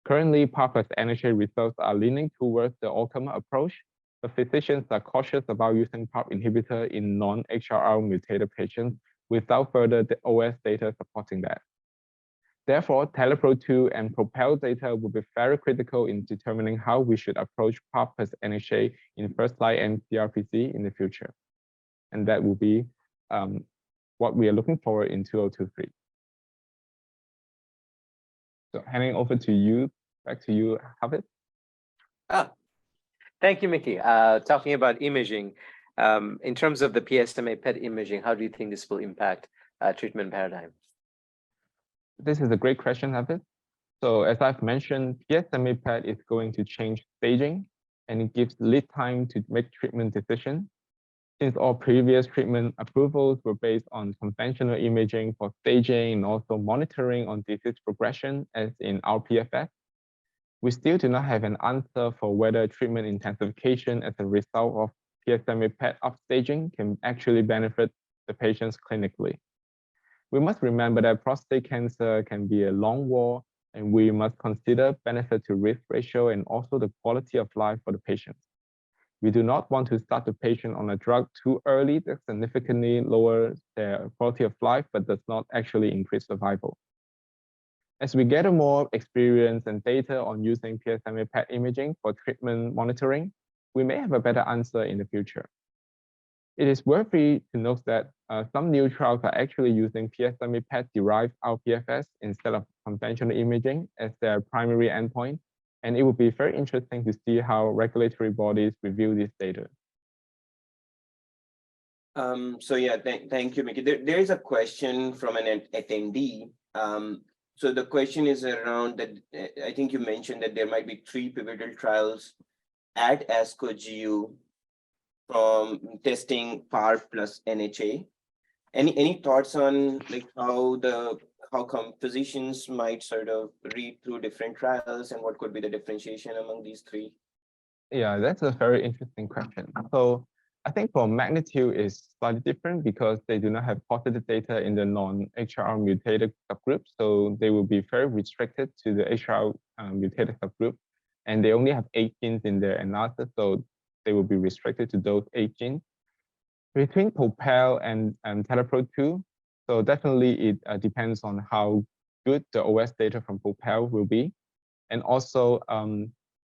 Currently, PARP plus NHA results are leaning towards the all-comer approach, but physicians are cautious about using PARP inhibitor in non-HRR mutated patients without further OS data supporting that. Therefore, TelePro-2 and PROPEL data will be very critical in determining how we should approach PARP plus NHA in first-line mCRPC in the future. And that will be what we are looking forward in 2023. So handing over to you, back to you, Hafiz. Thank you, Mickey. Talking about imaging, in terms of the PSMA PET imaging, how do you think this will impact treatment paradigm? This is a great question, Hafiz. So as I've mentioned, PSMA PET is going to change staging, and it gives lead time to make treatment decisions. Since all previous treatment approvals were based on conventional imaging for staging and also monitoring on disease progression, as in rPFS, we still do not have an answer for whether treatment intensification as a result of PSMA PET upstaging can actually benefit the patients clinically. We must remember that prostate cancer can be a long war, and we must consider benefit to risk ratio and also the quality of life for the patients. We do not want to start the patient on a drug too early that significantly lowers their quality of life, but does not actually increase survival. As we gather more experience and data on using PSMA PET imaging for treatment monitoring, we may have a better answer in the future. It is worthy to note that some new trials are actually using PSMA PET-derived rPFS instead of conventional imaging as their primary endpoint, and it would be very interesting to see how regulatory bodies review this data. So yeah, thank you, Mickey. There is a question from an attendee. So the question is around that, I think you mentioned that there might be 3 pivotal trials at ASCO GU from testing PARP plus NHA. Any thoughts on like how come physicians might sort of read through different trials and what could be the differentiation among these 3? Yeah, that's a very interesting question. So I think for magnitude is slightly different because they do not have positive data in the non-HRR mutated subgroup. So they will be very restricted to the HRR mutated subgroup. And they only have 8 genes in their analysis. So they will be restricted to those 8 genes. Between PROPEL and TelePro-2, so definitely it depends on how good the OS data from PROPEL will be. And also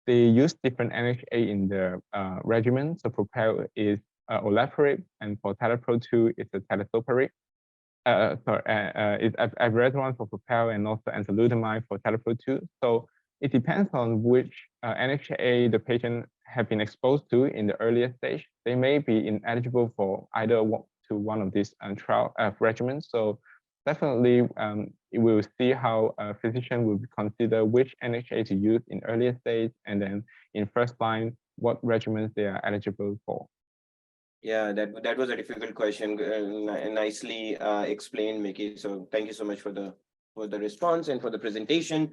they use different NHA in their regimen. So PROPEL is olaparib, and for TelePro-2 it's a talazoparib. It's abiraterone for PROPEL and also enzalutamide for TelePro-2. So it depends on which NHA the patient have been exposed to in the earlier stage. They may be ineligible for either one of these trial regimens. So definitely we will see how a physician will consider which NHA to use in earlier stage, and then in first line, what regimens they are eligible for. Yeah, that was a difficult question, nicely explained, Mickey. So thank you so much for the response and for the presentation.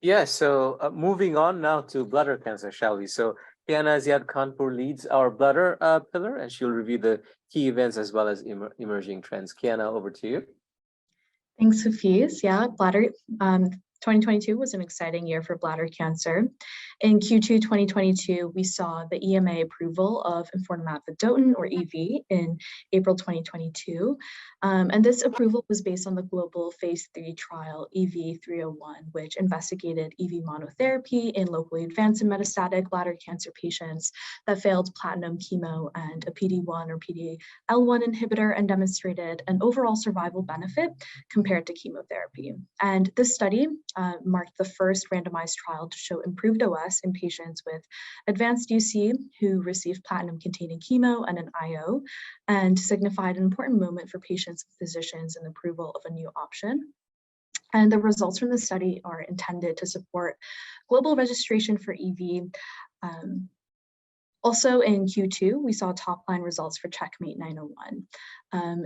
Yeah, so moving on now to bladder cancer, shall we? So Kiana Ziad Kanpur leads our bladder pillar, and she'll review the key events as well as emerging trends. Kiana, over to you. Thanks, Hafiz. Yeah, bladder 2022 was an exciting year for bladder cancer. In Q2 2022, we saw the EMA approval of enfortumab vedotin, or EV, in April 2022. And this approval was based on the global phase 3 trial EV-301, which investigated EV monotherapy in locally advanced and metastatic bladder cancer patients that failed platinum chemo and a PD-1 or PD-L1 inhibitor, and demonstrated an overall survival benefit compared to chemotherapy. And this study marked the first randomized trial to show improved OS in patients with advanced UC who received platinum-containing chemo and an IO, and signified an important moment for patients and physicians in the approval of a new option. And the results from the study are intended to support global registration for EV. Also in Q2, we saw top-line results for Checkmate 901.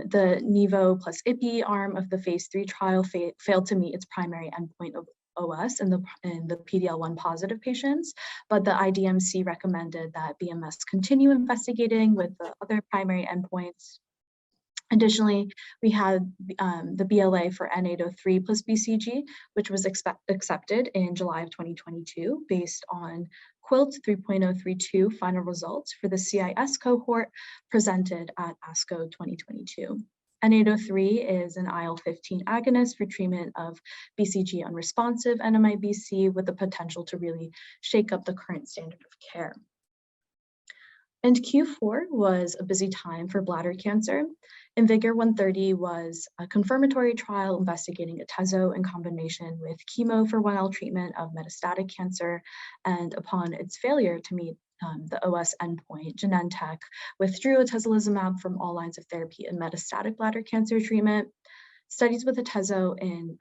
The Nivo plus Ipi arm of the phase 3 trial failed to meet its primary endpoint of OS in the PD-L1 positive patients, but the IDMC recommended that BMS continue investigating with the other primary endpoints. Additionally, we had the BLA for N803 plus BCG, which was accepted in July of 2022 based on QUILT 3.032 final results for the CIS cohort presented at ASCO 2022. N803 is an IL-15 agonist for treatment of BCG unresponsive NMIBC with the potential to really shake up the current standard of care. And Q4 was a busy time for bladder cancer. IMvigor130 was a confirmatory trial investigating atezo in combination with chemo for 1L treatment of metastatic cancer. And upon its failure to meet the OS endpoint, Genentech withdrew atezolizumab from all lines of therapy in metastatic bladder cancer treatment. Studies with atezo in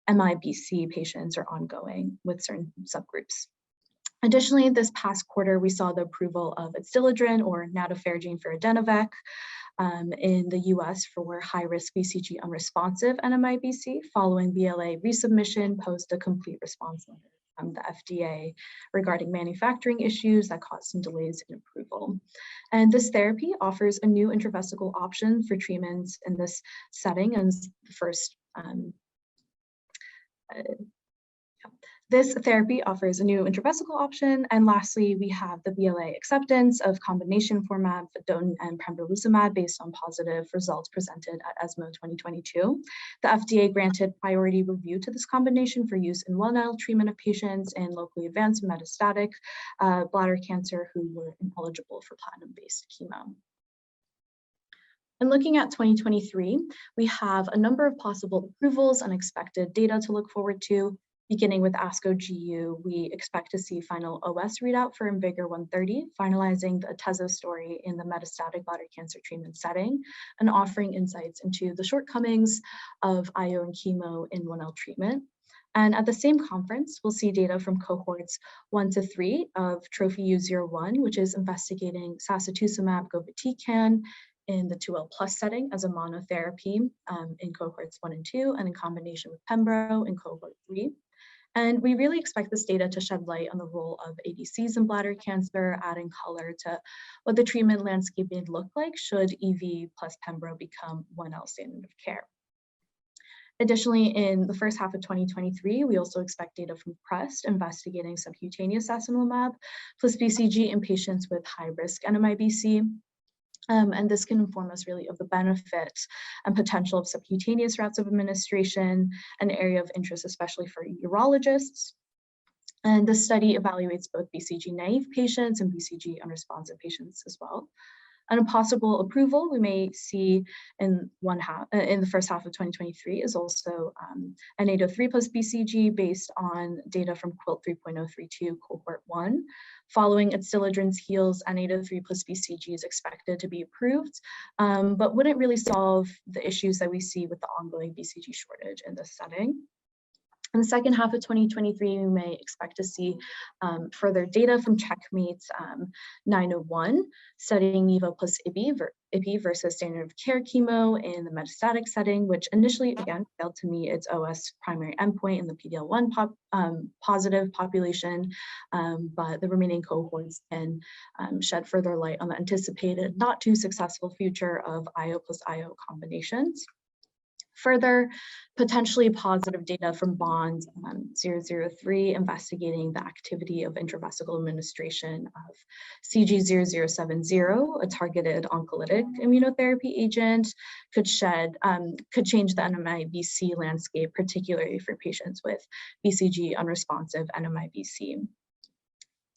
MIBC patients are ongoing with certain subgroups. Additionally, this past quarter, we saw the approval of Adstiladrin or nadofaragene for Adenovec in the US for high-risk BCG unresponsive NMIBC following BLA resubmission post a complete response letter from the FDA regarding manufacturing issues that caused some delays in approval. And this therapy offers a new intravesical option for treatments in this setting and the first This therapy offers a new intravesical option. And lastly, we have the BLA acceptance of combination format vedotin and pembrolizumab based on positive results presented at ESMO 2022. The FDA granted priority review to this combination for use in 1L treatment of patients in locally advanced metastatic bladder cancer who were ineligible for platinum-based chemo. And looking at 2023, we have a number of possible approvals and expected data to look forward to. Beginning with ASCO GU, we expect to see final OS readout for IMvigor130, finalizing the atezo story in the metastatic bladder cancer treatment setting, and offering insights into the shortcomings of IO and chemo in 1L treatment. And at the same conference, we'll see data from cohorts 1 to 3 of TrophyU-01, which is investigating sacituzumab govitecan in the 2L plus setting as a monotherapy in cohorts 1 and 2, and in combination with pembro in cohort 3. And we really expect this data to shed light on the role of ADCs in bladder cancer, adding color to what the treatment landscape may look like should EV plus pembro become 1L standard of care. Additionally, in the first half of 2023, we also expect data from CREST investigating subcutaneous sasanlimab plus BCG in patients with high-risk NMIBC. And this can inform us really of the benefit and potential of subcutaneous routes of administration, an area of interest, especially for urologists. And this study evaluates both BCG naive patients and BCG unresponsive patients as well. And a possible approval we may see in the first half of 2023 is also N803 plus BCG based on data from QUILT 3.032 cohort 1. Following Adstiladrin's heels, N803 plus BCG is expected to be approved, but wouldn't really solve the issues that we see with the ongoing BCG shortage in this setting. In the second half of 2023, we may expect to see further data from Checkmate's 901, studying Nivo plus Ipi versus standard of care chemo in the metastatic setting, which initially, again, failed to meet its OS primary endpoint in the PD-L1 positive population, but the remaining cohorts can shed further light on the anticipated not too successful future of IO plus IO combinations. Further, potentially positive data from BOND 003 investigating the activity of intravesical administration of CG0070, a targeted oncolytic immunotherapy agent, could change the NMIBC landscape, particularly for patients with BCG unresponsive NMIBC.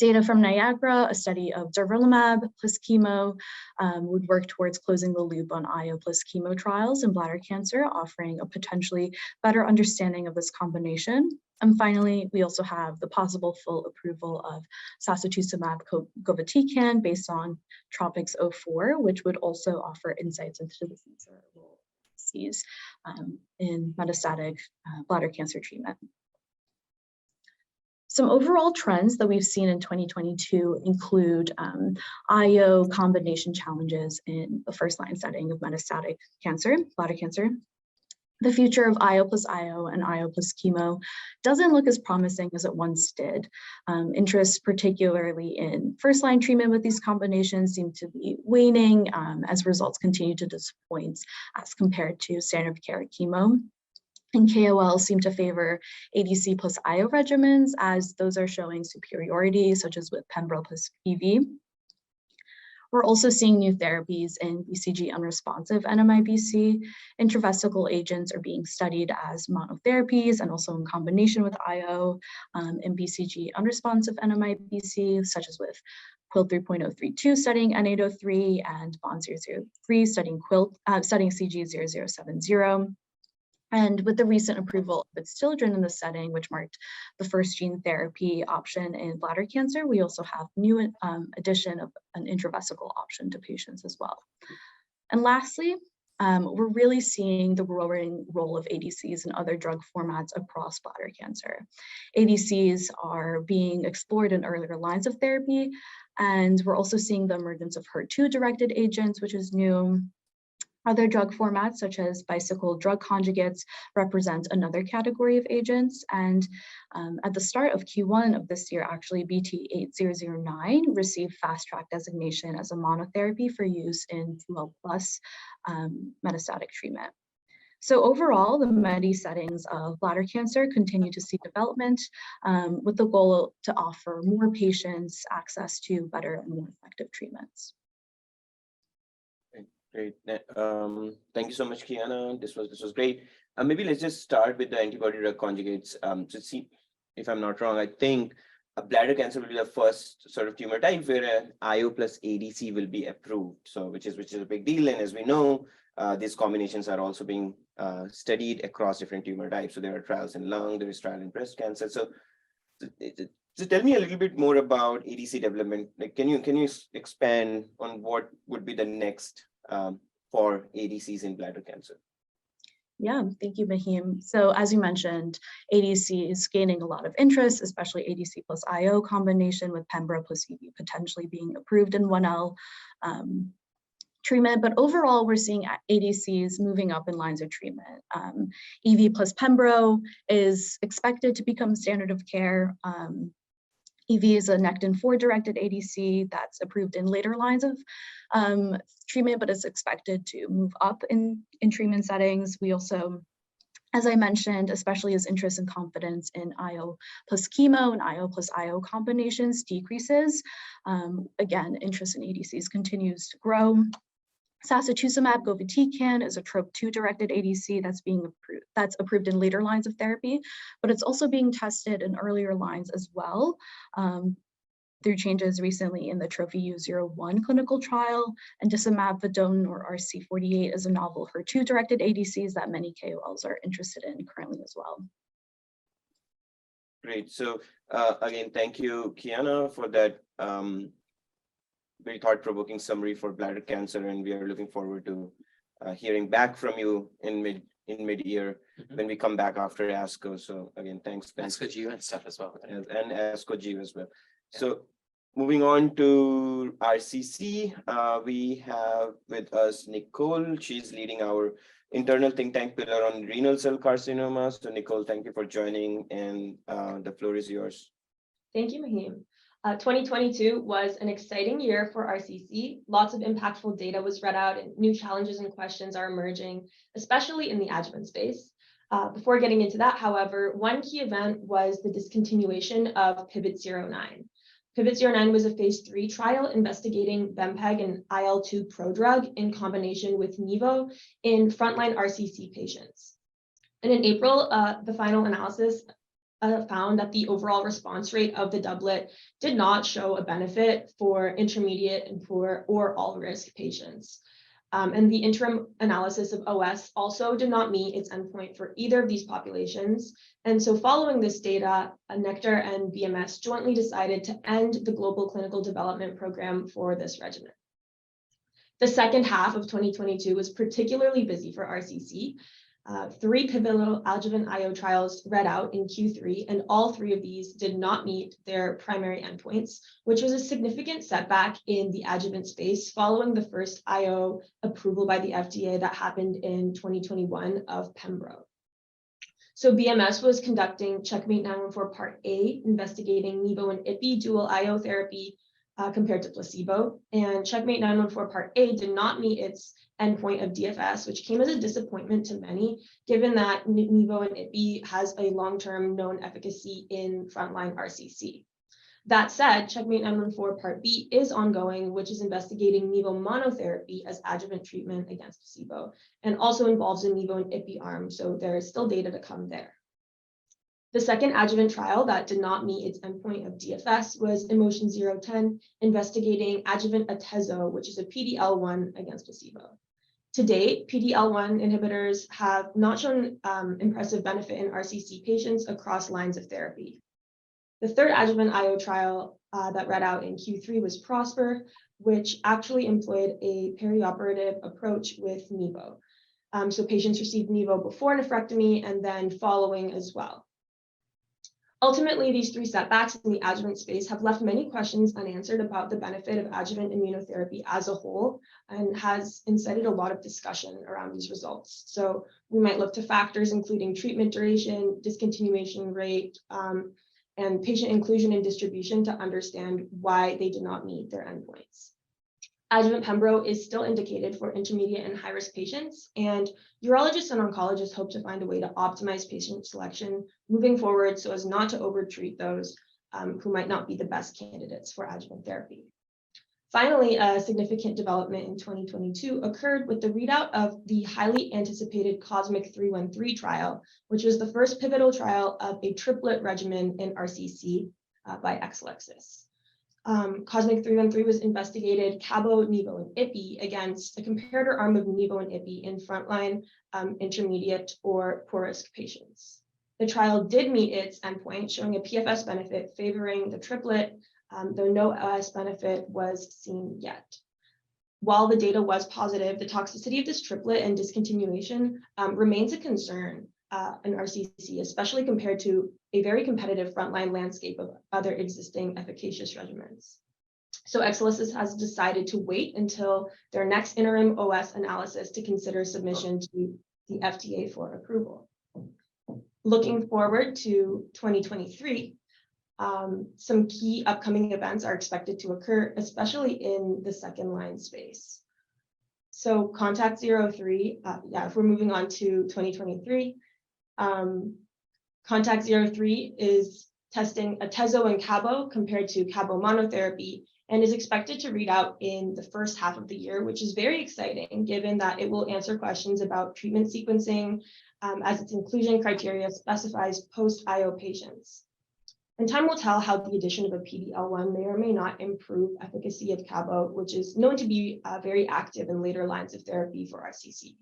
Data from Niagara, a study of durvalumab plus chemo, would work towards closing the loop on IO plus chemo trials in bladder cancer, offering a potentially better understanding of this combination. And finally, we also have the possible full approval of sacituzumab govitecan based on TROPiCS-04, which would also offer insights into the future role of ADCs in metastatic bladder cancer treatment. Some overall trends that we've seen in 2022 include IO combination challenges in the first-line setting of metastatic cancer, bladder cancer. The future of IO plus IO and IO plus chemo doesn't look as promising as it once did. Interest, particularly in first-line treatment with these combinations, seem to be waning as results continue to disappoint as compared to standard of care chemo. And KOLs seem to favor ADC plus IO regimens as those are showing superiority, such as with Pembro plus PV. We're also seeing new therapies in BCG unresponsive NMIBC. Intravesical agents are being studied as monotherapies and also in combination with IO in BCG unresponsive NMIBC, such as with Quilt 3.032 studying N803 and Bond 003 studying CG0070. And with the recent approval of Adstiladrin in this setting, which marked the first gene therapy option in bladder cancer, we also have new addition of an intravesical option to patients as well. And lastly, we're really seeing the growing role of ADCs and other drug formats across bladder cancer. ADCs are being explored in earlier lines of therapy, and we're also seeing the emergence of HER2-directed agents, which is new. Other drug formats, such as bicycle drug conjugates, represent another category of agents. And at the start of Q1 of this year, actually, BT8009 received fast track designation as a monotherapy for use in 2L+ metastatic treatment. So overall, the MEDI settings of bladder cancer continue to see development with the goal to offer more patients access to better and more effective treatments. Great. Thank you so much, Kiana. This was great. Maybe let's just start with the antibody drug conjugates. To see if I'm not wrong, I think bladder cancer will be the first sort of tumor type where an IO plus ADC will be approved. So which is a big deal. And as we know, these combinations are also being studied across different tumor types. So there are trials in lung, there is trial in breast cancer. So tell me a little bit more about ADC development. Like, can you expand on what would be the next for ADCs in bladder cancer? Yeah, thank you, Mahim. So as you mentioned, ADC is gaining a lot of interest, especially ADC plus IO combination with Pembro plus EV potentially being approved in 1L treatment. But overall, we're seeing ADCs moving up in lines of treatment. EV plus Pembro is expected to become standard of care. EV is a Nectin-4 directed ADC that's approved in later lines of treatment, but is expected to move up in treatment settings. We also, as I mentioned, especially as interest and confidence in IO plus chemo and IO plus IO combinations decreases, again, interest in ADCs continues to grow. Sacituzumab govitecan is a TROP2 directed ADC that's approved in later lines of therapy, but it's also being tested in earlier lines as well through changes recently in the TrophyU-01 clinical trial. And disumab vedotin, or RC48, is a novel HER2 directed ADCs that many KOLs are interested in currently as well. Great. So again, thank you, Kiana, for that very thought-provoking summary for bladder cancer, and we are looking forward to hearing back from you in mid-year when we come back after ASCO. So again, thanks. ASCO GU and stuff as well. And ASCO GU as well. Yeah. So moving on to RCC, we have with us Nicole. She's leading our internal think tank pillar on renal cell carcinoma. So Nicole, thank you for joining, and the floor is yours. Thank you, Mahim. 2022 was an exciting year for RCC. Lots of impactful data was read out and new challenges and questions are emerging, especially in the adjuvant space. Before getting into that, however, one key event was the discontinuation of PIVOT-09. PIVOT-09 was a phase 3 trial investigating Bempeg and IL-2 prodrug in combination with Nivo in frontline RCC patients. And in April, the final analysis found that the overall response rate of the doublet did not show a benefit for intermediate and poor or all risk patients. And the interim analysis of OS also did not meet its endpoint for either of these populations. And so following this data, Nectar and BMS jointly decided to end the global clinical development program for this regimen. The second half of 2022 was particularly busy for RCC. 3 pivotal adjuvant IO trials read out in Q3, and all 3 of these did not meet their primary endpoints, which was a significant setback in the adjuvant space following the first IO approval by the FDA that happened in 2021 of Pembro. So BMS was conducting Checkmate 914 Part A, investigating Nivo and Ipi dual IO therapy compared to placebo. And Checkmate 914 Part A did not meet its endpoint of DFS, which came as a disappointment to many, given that Nivo and Ipi has a long-term known efficacy in frontline RCC. That said, Checkmate 914 Part B is ongoing, which is investigating Nivo monotherapy as adjuvant treatment against placebo, and also involves a Nivo and Ipi arm, so there is still data to come there. The second adjuvant trial that did not meet its endpoint of DFS was Emotion 010, investigating adjuvant Atezo, which is a PD-L1 against placebo. To date, PD-L1 inhibitors have not shown impressive benefit in RCC patients across lines of therapy. The third adjuvant IO trial that read out in Q3 was Prosper, which actually employed a perioperative approach with Nivo. So patients received Nivo before nephrectomy and then following as well. Ultimately, these 3 setbacks in the adjuvant space have left many questions unanswered about the benefit of adjuvant immunotherapy as a whole, and has incited a lot of discussion around these results. So we might look to factors including treatment duration, discontinuation rate, and patient inclusion and distribution to understand why they did not meet their endpoints. Adjuvant Pembro is still indicated for intermediate and high-risk patients, and urologists and oncologists hope to find a way to optimize patient selection moving forward so as not to overtreat those who might not be the best candidates for adjuvant therapy. Finally, a significant development in 2022 occurred with the readout of the highly anticipated Cosmic 313 trial, which was the first pivotal trial of a triplet regimen in RCC by Exelixis. Cosmic 313 was investigated Cabo, Nivo, and Ipi against a comparator arm of Nivo and Ipi in frontline, intermediate, or poor risk patients. The trial did meet its endpoint, showing a PFS benefit favoring the triplet, though no OS benefit was seen yet. While the data was positive, the toxicity of this triplet and discontinuation remains a concern in RCC, especially compared to a very competitive frontline landscape of other existing efficacious regimens. So Exelixis has decided to wait until their next interim OS analysis to consider submission to the FDA for approval. Looking forward to 2023, some key upcoming events are expected to occur, especially in the second line space. So Contact 03, if we're moving on to 2023, Contact 03 is testing Atezo and Cabo compared to Cabo monotherapy, and is expected to read out in the first half of the year, which is very exciting given that it will answer questions about treatment sequencing, as its inclusion criteria specifies post-IO patients. And time will tell how the addition of a PD-L1 may or may not improve efficacy of Cabo, which is known to be very active in later lines of therapy for RCC.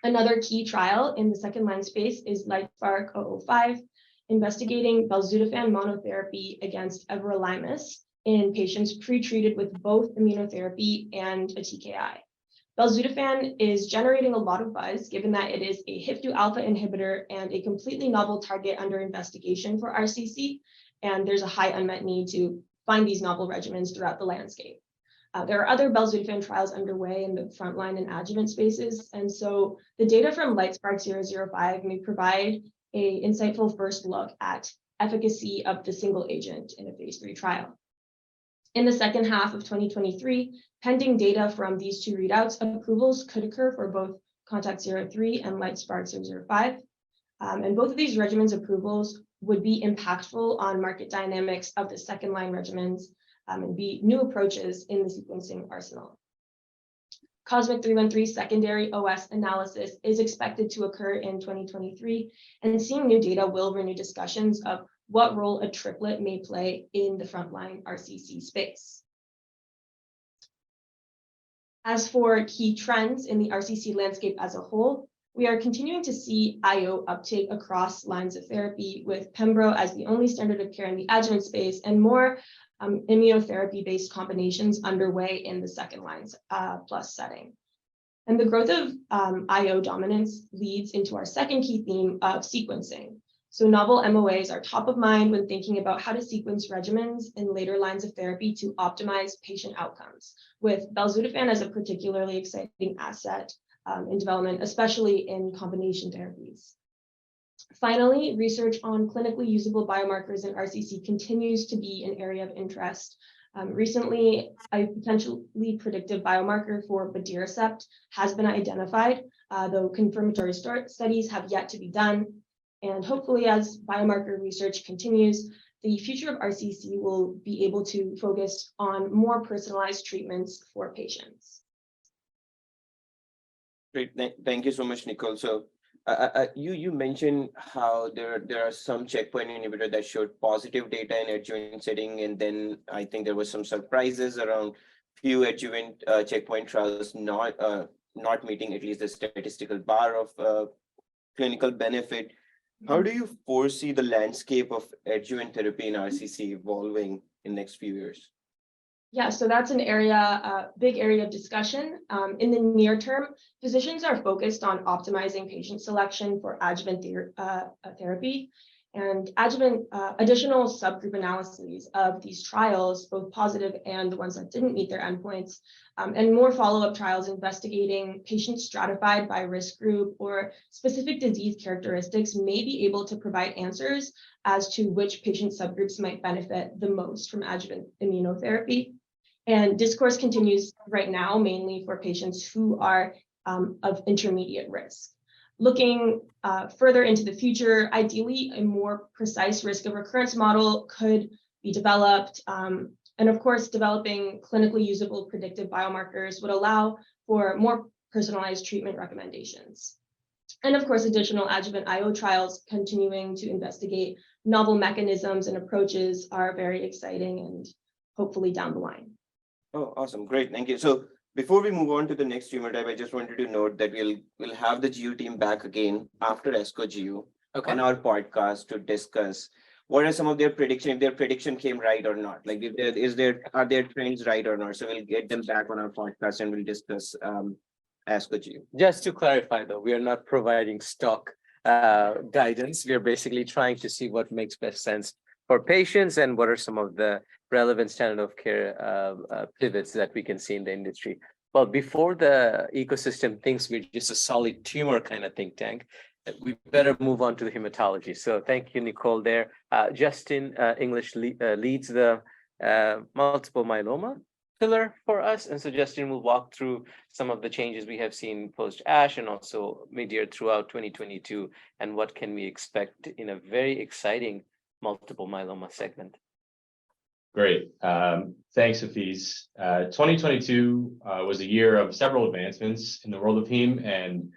Another key trial in the second line space is LITESPARK 005, investigating belzutifan monotherapy against everolimus in patients pre-treated with both immunotherapy and a TKI. Belzutifan is generating a lot of buzz, given that it is a HIF-2 alpha inhibitor and a completely novel target under investigation for RCC, and there's a high unmet need to find these novel regimens throughout the landscape. There are other belzutifan trials underway in the frontline and adjuvant spaces, and so the data from LITESPARK 005 may provide an insightful first look at efficacy of the single agent in a phase 3 trial. In the second half of 2023, pending data from these 2 readouts, approvals could occur for both Contact 03 and LITESPARK 005. And both of these regimens approvals would be impactful on market dynamics of the second line regimens and be new approaches in the sequencing arsenal. Cosmic 313 secondary OS analysis is expected to occur in 2023, and seeing new data will renew discussions of what role a triplet may play in the frontline RCC space. As for key trends in the RCC landscape as a whole, we are continuing to see IO uptake across lines of therapy, with Pembro as the only standard of care in the adjuvant space, and more immunotherapy-based combinations underway in the second lines plus setting. And the growth of IO dominance leads into our second key theme of sequencing. So novel MOAs are top of mind when thinking about how to sequence regimens in later lines of therapy to optimize patient outcomes, with belzutifan as a particularly exciting asset in development, especially in combination therapies. Finally, research on clinically usable biomarkers in RCC continues to be an area of interest. Recently, a potentially predictive biomarker for Bedirocept has been identified, though confirmatory studies have yet to be done. And hopefully, as biomarker research continues, the future of RCC will be able to focus on more personalized treatments for patients. Great, thank you so much, Nicole. So you mentioned how there are some checkpoint inhibitor that showed positive data in adjuvant setting, and then I think there was some surprises around few adjuvant checkpoint trials not meeting at least the statistical bar of clinical benefit. How do you foresee the landscape of adjuvant therapy in RCC evolving in next few years? Yeah, so that's an area, big area of discussion. In the near term, physicians are focused on optimizing patient selection for adjuvant therapy, and adjuvant additional subgroup analyses of these trials, both positive and the ones that didn't meet their endpoints, and more follow-up trials investigating patients stratified by risk group or specific disease characteristics may be able to provide answers as to which patient subgroups might benefit the most from adjuvant immunotherapy. And discourse continues right now, mainly for patients who are of intermediate risk. Looking further into the future, ideally, a more precise risk of recurrence model could be developed. And of course, developing clinically usable predictive biomarkers would allow for more personalized treatment recommendations. And of course, additional adjuvant IO trials continuing to investigate novel mechanisms and approaches are very exciting and hopefully down the line. Oh, awesome. Great. Thank you. So before we move on to the next tumor type, I just wanted to note that we'll have the GU team back again after ASCO GU on our podcast to discuss what are some of their prediction, if their prediction came right or not. Like, if are their trends right or not? So we'll get them back on our podcast and we'll discuss ASCO GU. Just to clarify, though, we are not providing stock guidance. We are basically trying to see what makes best sense for patients and what are some of the relevant standard of care pivots that we can see in the industry. Well, before the ecosystem thinks we're just a solid tumor kind of think tank, we better move on to the hematology. So thank you, Nicole, there. Justin English leads the multiple myeloma pillar for us. And so Justin will walk through some of the changes we have seen post-ASH and also mid-year throughout 2022, and what can we expect in a very exciting multiple myeloma segment. Great. Thanks, Hafiz. 2022 was a year of several advancements in the world of heme and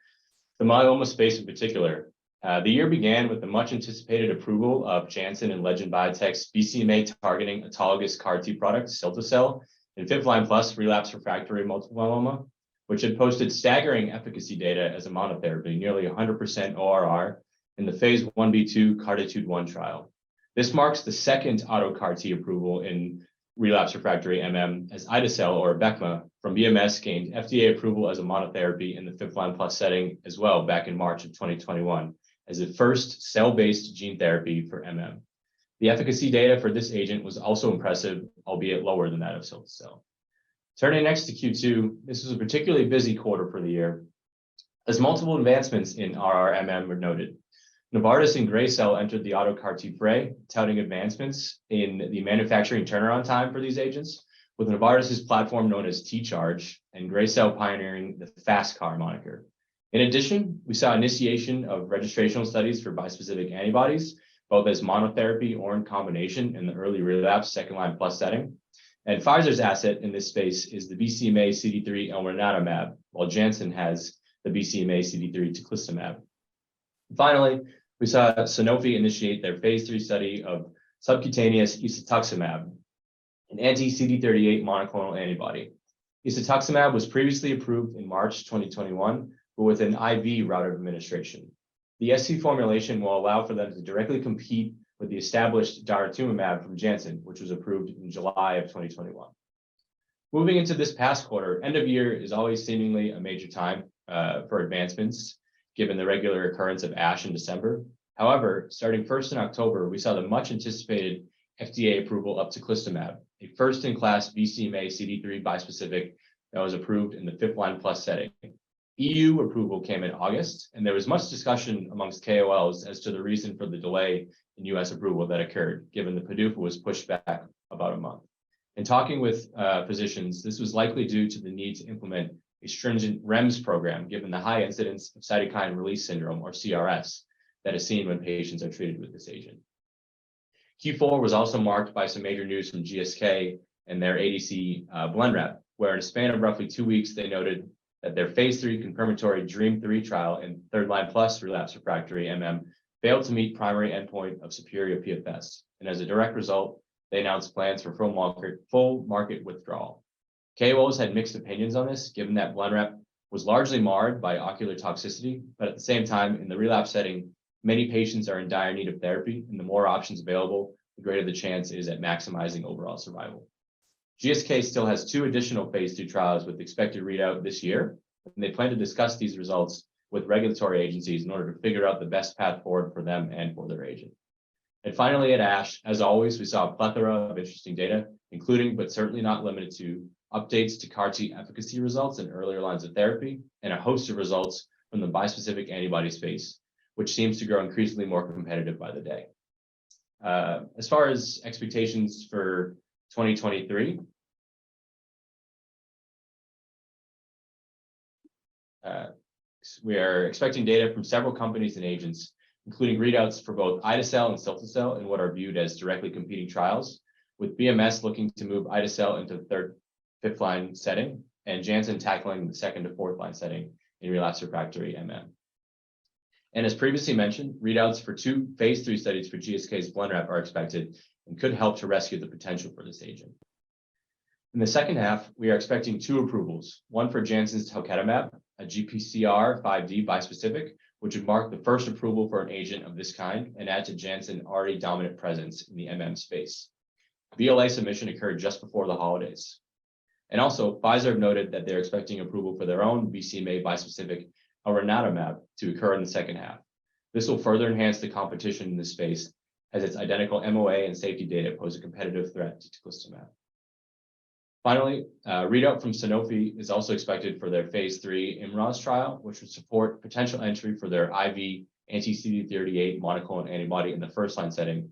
the myeloma space in particular. The year began with the much anticipated approval of Janssen and Legend Biotech's BCMA targeting autologous CAR-T product, cilta-cel, in fifth-line plus relapse refractory multiple myeloma, which had posted staggering efficacy data as a monotherapy, nearly 100% ORR in the phase 1b/2 CARTITUDE-1 trial. This marks the second auto CAR-T approval in relapse refractory MM, as ide-cel or Abecma from BMS gained FDA approval as a monotherapy in the fifth-line plus setting as well back in March of 2021 as the first cell-based gene therapy for MM. The efficacy data for this agent was also impressive, albeit lower than that of cilta-cel. Turning next to Q2, this was a particularly busy quarter for the year, as multiple advancements in RRMM were noted. Novartis and Gracell entered the auto CAR-T fray, touting advancements in the manufacturing turnaround time for these agents, with Novartis's platform known as T-Charge and Gracell pioneering the FastCAR moniker. In addition, we saw initiation of registrational studies for bispecific antibodies, both as monotherapy or in combination in the early relapse second-line plus setting. And Pfizer's asset in this space is the BCMA CD3 elranatamab, while Janssen has the BCMA CD3 teclistamab. Finally, we saw Sanofi initiate their phase 3 study of subcutaneous isatuximab, an anti-CD38 monoclonal antibody. Isatuximab was previously approved in March 2021, but with an IV route of administration. The SC formulation will allow for them to directly compete with the established daratumumab from Janssen, which was approved in July of 2021. Moving into this past quarter, end of year is always seemingly a major time for advancements, given the regular occurrence of ASH in December. However, starting first in October, we saw the much anticipated FDA approval of teclistamab, a first-in-class BCMA CD3 bispecific that was approved in the fifth-line plus setting. EU approval came in August, and there was much discussion amongst KOLs as to the reason for the delay in US approval that occurred, given the PDUFA was pushed back about a month. In talking with physicians, this was likely due to the need to implement a stringent REMS program, given the high incidence of cytokine release syndrome, or CRS, that is seen when patients are treated with this agent. Q4 was also marked by some major news from GSK and their ADC Blenrep, where in a span of roughly 2 weeks, they noted that their phase 3 confirmatory DREAM3 trial in third-line plus relapse refractory failed to meet primary endpoint of superior PFS. And as a direct result, they announced plans for full market withdrawal. KOLs had mixed opinions on this, given that Blenrep was largely marred by ocular toxicity, but at the same time, in the relapse setting, many patients are in dire need of therapy, and the more options available, the greater the chance is at maximizing overall survival. GSK still has 2 additional phase 2 trials with expected readout this year, and they plan to discuss these results with regulatory agencies in order to figure out the best path forward for them and for their agent. And finally, at ASH, as always, we saw a plethora of interesting data, including, but certainly not limited to, updates to CAR-T efficacy results in earlier lines of therapy, and a host of results from the bispecific antibody space, which seems to grow increasingly more competitive by the day. As far as expectations for 2023, we are expecting data from several companies and agents, including readouts for both ide-cel and cilta-cel in what are viewed as directly competing trials, with BMS looking to move ide-cel into the third, fifth line setting, and Janssen tackling the second to fourth line setting in relapse refractory MM. And as previously mentioned, readouts for 2 phase 3 studies for GSK's Blenrep are expected and could help to rescue the potential for this agent. In the second half, we are expecting 2 approvals, one for Janssen's talquetamab, a GPCR5D bispecific, which would mark the first approval for an agent of this kind and add to Janssen's already dominant presence in the MM space. BLA submission occurred just before the holidays. And also, Pfizer noted that they're expecting approval for their own BCMA bispecific elranatamab to occur in the second half. This will further enhance the competition in this space, as its identical MOA and safety data pose a competitive threat to teclistamab. Finally, readout from Sanofi is also expected for their phase 3 IMROZ trial, which would support potential entry for their IV anti-CD38 monoclonal antibody in the first-line setting,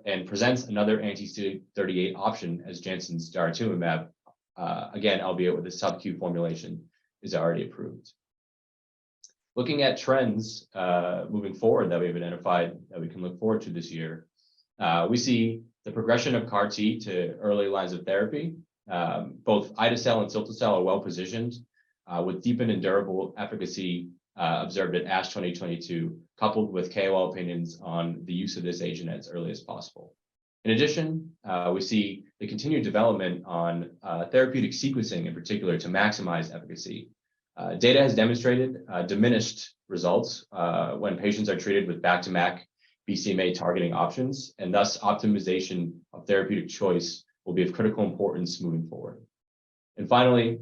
and presents another anti-CD38 option as Janssen's daratumumab, again, albeit with a sub-Q formulation, is already approved. Looking at trends moving forward that we've identified that we can look forward to this year, we see the progression of CAR-T to early lines of therapy. Both ide-cel and cilta-cel are well positioned with deepened and durable efficacy observed at ASH 2022, coupled with KOL opinions on the use of this agent as early as possible. In addition, we see the continued development on therapeutic sequencing in particular to maximize efficacy. Data has demonstrated diminished results when patients are treated with back-to-back BCMA targeting options, and thus optimization of therapeutic choice will be of critical importance moving forward. And finally,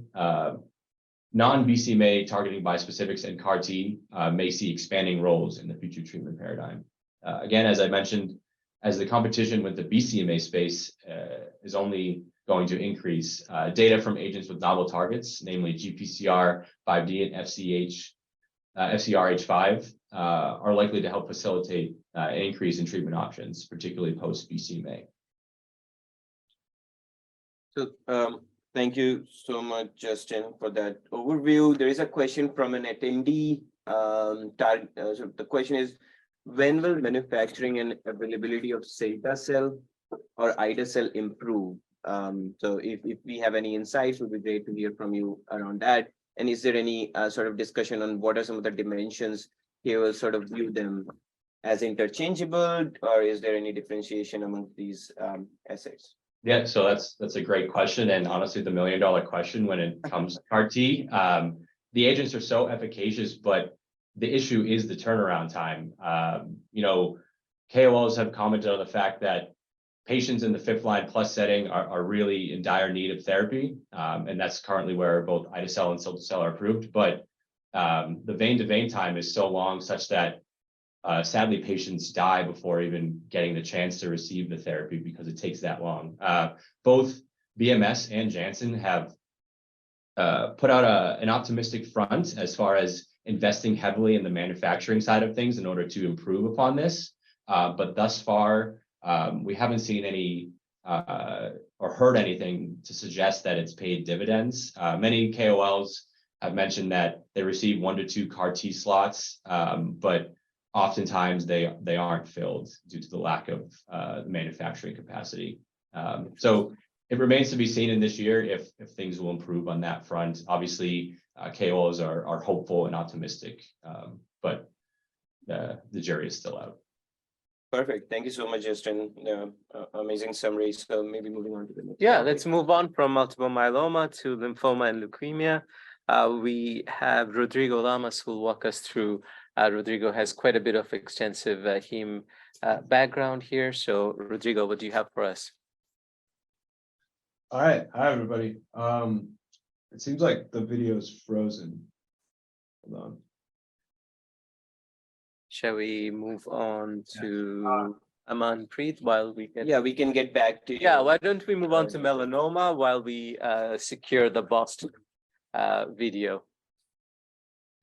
non-BCMA targeting bispecifics and CAR-T may see expanding roles in the future treatment paradigm. Again, as I mentioned, as the competition with the BCMA space is only going to increase, data from agents with novel targets, namely GPCR5D and FCRH5, are likely to help facilitate an increase in treatment options, particularly post-BCMA. So thank you so much, Justin, for that overview. There is a question from an attendee. So the question is, when will manufacturing and availability of cilta-cel or ide-cel improve? So if we have any insights, it would be great to hear from you around that. And is there any sort of discussion on what are some of the dimensions you will sort of view them as interchangeable, or is there any differentiation among these assets? Yeah, so that's a great question, and honestly, the million-dollar question when it comes to CAR-T. The agents are so efficacious, but the issue is the turnaround time. KOLs have commented on the fact that patients in the 5th-line plus setting are really in dire need of therapy. And that's currently where both ide-cel and cilta-cel are approved. But the vein-to-vein time is so long such that sadly, patients die before even getting the chance to receive the therapy because it takes that long. Both BMS and Janssen have put out an optimistic front as far as investing heavily in the manufacturing side of things in order to improve upon this. But thus far, we haven't seen any or heard anything to suggest that it's paid dividends. Many KOLs have mentioned that they receive 1 to 2 CAR T slots, but oftentimes they aren't filled due to the lack of manufacturing capacity. So it remains to be seen in this year if things will improve on that front. Obviously, KOLs are hopeful and optimistic, but the jury is still out. Perfect. Thank you so much, Justin. Amazing summary. So maybe moving on to the next. Yeah, topic. let's move on from multiple myeloma to lymphoma and leukemia. We have Rodrigo Lamas who will walk us through. Rodrigo has quite a bit of extensive heme background here. So Rodrigo, what do you have for us? All right. Hi, everybody. It seems like the video is frozen. Hold on. Shall we move on to Amanpreet while we get? Yeah, we can get back to you. Yeah, why don't we move on to melanoma while we secure the Boston video?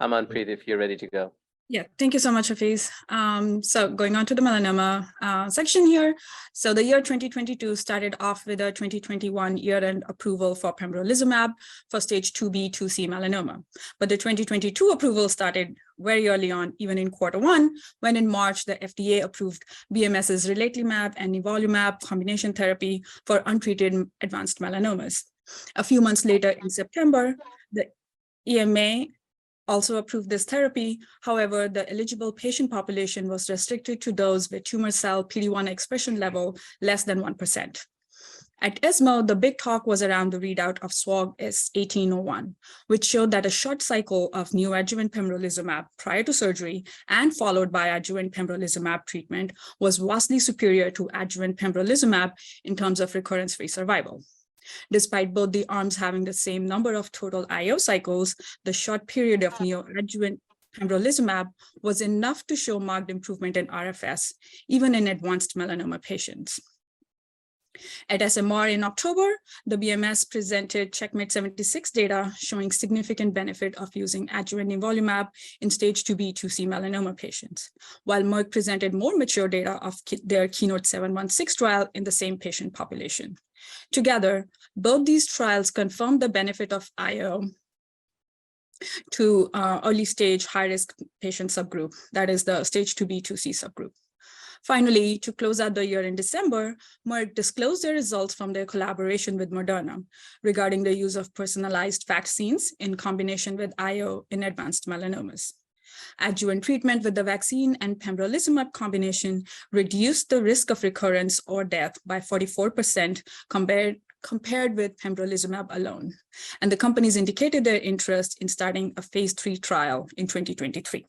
Amanpreet, if you're ready to go. Yeah, thank you so much, Hafiz. So going on to the melanoma section here. So the year 2022 started off with a 2021 year-end approval for pembrolizumab for stage 2B, 2C melanoma. But the 2022 approval started very early on, even in Q1, when in March, the FDA approved BMS's relatlimab and nivolumab combination therapy for untreated advanced melanomas. A few months later in September, the EMA also approved this therapy. However, the eligible patient population was restricted to those with tumor cell PD-1 expression level less than 1%. At ESMO, the big talk was around the readout of SWOG S1801, which showed that a short cycle of neoadjuvant pembrolizumab prior to surgery and followed by adjuvant pembrolizumab treatment was vastly superior to adjuvant pembrolizumab in terms of recurrence-free survival. Despite both the arms having the same number of total IO cycles, the short period of neoadjuvant pembrolizumab was enough to show marked improvement in RFS, even in advanced melanoma patients. At SMR in October, the BMS presented CheckMate 76 data showing significant benefit of using adjuvant nivolumab in stage 2B, 2C melanoma patients, while Merck presented more mature data of their Keynote 716 trial in the same patient population. Together, both these trials confirmed the benefit of IO to early stage high-risk patient subgroup, that is the stage 2B, 2C subgroup. Finally, to close out the year in December, Merck disclosed their results from their collaboration with Moderna regarding the use of personalized vaccines in combination with IO in advanced melanomas. Adjuvant treatment with the vaccine and pembrolizumab combination reduced the risk of recurrence or death by 44% compared with pembrolizumab alone. And the companies indicated their interest in starting a phase 3 trial in 2023.